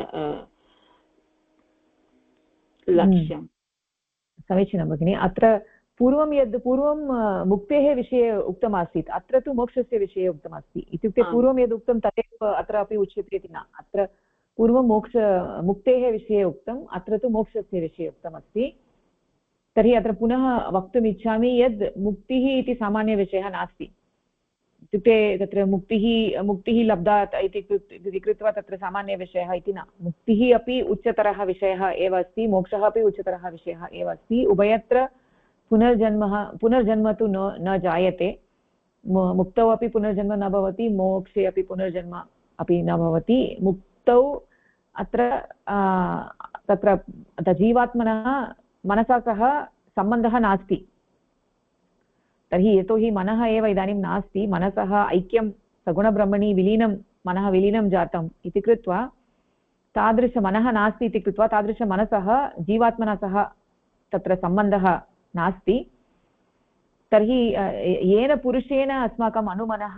लक्ष्यं समीचीनं भगिनि अत्र पूर्वं मुक्तेः विषये उक्तमासीत् अत्र तु मोक्षस्य विषये उक्तमस्ति इत्युक्ते पूर्वं यद् उक्तं तदेव अत्र अपि उच्यते इति न अत्र पूर्वं मुक्तेः विषये उक्तम् अत्र तु मोक्षस्य विषये उक्तमस्ति तर्हि अत्र पुनः वक्तुम् इच्छामि यद् मुक्तिः इति सामान्यविषयः नास्ति इत्युक्ते तत्र मुक्तिः लब्धा इति कृत्वा तत्र सामान्यविषयः इति न मुक्तिः अपि उच्चतरः विषयः एव अस्ति मोक्षः अपि उच्चतरः विषयः एव अस्ति उभयत्र पुनर्जन्म तु न जायते मुक्तौ अपि पुनर्जन्म न भवति मोक्षे अपि पुनर्जन्म अपि न भवति मुक्तौ अत्र तत्र जीवात्मनः मनसा सह सम्बन्धः नास्ति तर्हि यतोहि मनः एव इदानीं नास्ति मनसः ऐक्यं सगुणब्रह्मणि मनः विलीनं जातम् इति कृत्वा तादृशमनः नास्ति इति कृत्वा तादृशमनसः जीवात्मना सह तत्र सम्बन्धः नास्ति तर्हि येन पुरुषेण अस्माकम् अनुमनः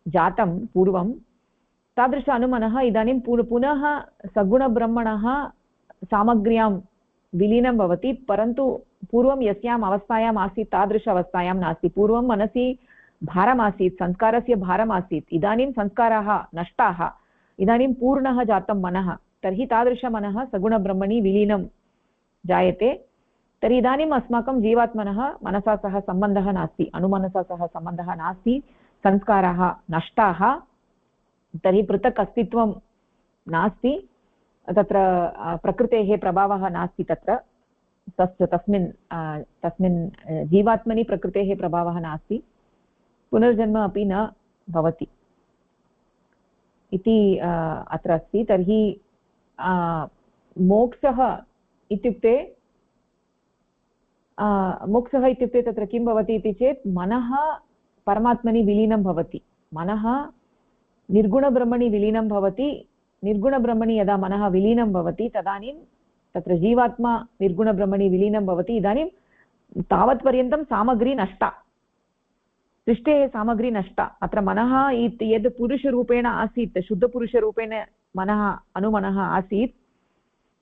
जातं पूर्वं तादृश अनुमनः इदानीं पुनः सगुणब्रह्मणः सामग्र्यां विलीनं भवति परन्तु पूर्वं यस्याम् अवस्थायाम् आसीत् तादृश अवस्थायां नास्ति पूर्वं मनसि भारमासीत् संस्कारस्य भारमासीत् इदानीं संस्काराः नष्टाः इदानीं पूर्णः जातं मनः तर्हि तादृशमनः सगुणब्रह्मणि विलीनं जायते तर्हि इदानीम् अस्माकं जीवात्मनः मनसा सह सम्बन्धः नास्ति अनुमनसा सह सम्बन्धः नास्ति संस्काराः नष्टाः तर्हि पृथक् अस्तित्वं नास्ति तत्र प्रकृतेः प्रभावः नास्ति तत्र तस्मिन् जीवात्मनि प्रकृतेः प्रभावः नास्ति पुनर्जन्म अपि न भवति इति अत्र अस्ति तर्हि मोक्षः इत्युक्ते तत्र किं भवति इति चेत् मनः परमात्मनि विलीनं भवति मनः निर्गुणब्रह्मणि विलीनं भवति निर्गुणब्रह्मणि यदा मनः विलीनं भवति तदानीं तत्र जीवात्मा निर्गुणब्रह्मणि विलीनं भवति इदानीं तावत्पर्यन्तं सामग्री नष्टा सृष्टेः सामग्री नष्टा अत्र मनः यद् पुरुषरूपेण आसीत् शुद्धपुरुषरूपेण अनुमनः आसीत्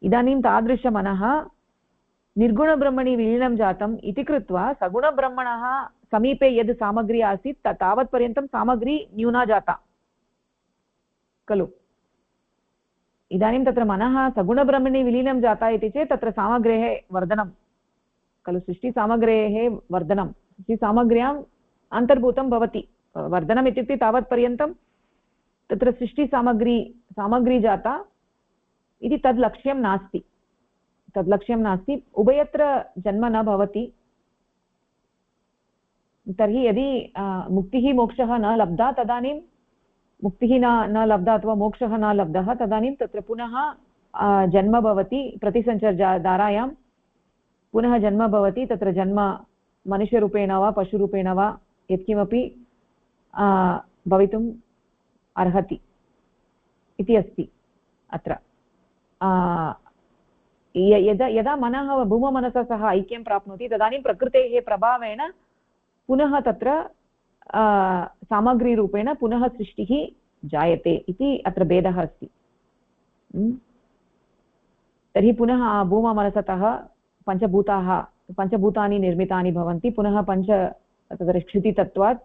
इदानीं तादृशमनः निर्गुणब्रह्मणि विलीनं जातम् इति कृत्वा सगुणब्रह्मणः समीपे यद् सामग्री आसीत् तावत्पर्यन्तं सामग्री न्यूना जाता खलु इदानीं तत्र मनः सगुणब्रह्मणि विलीनं जाता इति चेत् तत्र सामग्रेः वर्धनं खलु सृष्टिसामग्रेः वर्धनं सृष्टिसामग्र्याम् अन्तर्भूतं भवति वर्धनम् इत्युक्ते तावत्पर्यन्तं तत्र सामग्री जाता इति तद् लक्ष्यं नास्ति उभयत्र जन्म न भवति तर्हि यदि मुक्तिः मोक्षः न लब्धा तदानीं मुक्तिः न लब्धा अथवा मोक्षः न लब्धः तदानीं तत्र पुनः जन्म भवति प्रतिसञ्चारधारायां पुनः जन्म भवति तत्र जन्म मनुष्यरूपेण वा पशुरूपेण वा यत्किमपि भवितुम् अर्हति इति अस्ति अत्र यदा मनः भूममनसा सह ऐक्यं प्राप्नोति तदानीं प्रकृतेः प्रभावेण पुनः तत्र सामग्रीरूपेण पुनः सृष्टिः जायते इति अत्र भेदः अस्ति। तर्हि पुनः भूममनसतः पञ्चभूतानि निर्मितानि भवन्ति, पुनः तत्र क्षितितत्त्वात्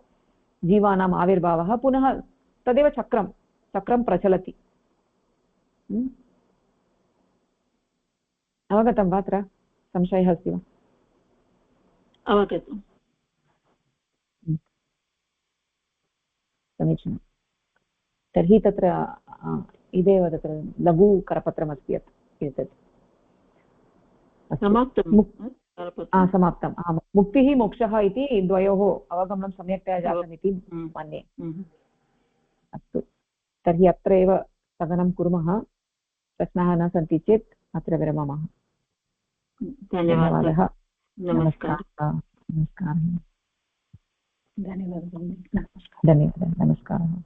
जीवानाम् आविर्भावः, पुनः तदेव चक्रं प्रचलति। अवगतं वा? अत्र संशयः अस्ति वा? अवगतम्। समीचीनं। तर्हि तत्र इदेव तत्र लघुकरपत्रमस्ति एतत्। समाप्तम्। आम्, मुक्तिः मोक्षः इति द्वयोः अवगमनं सम्यक्तया जातमिति मन्ये। अस्तु, तर्हि अत्र एव स्थगनं कुर्मः। प्रश्नाः न सन्ति चेत् अत्र विरमामः। धन्यवादः। नमस्कारः। धन्यवादः। नमस्कारः।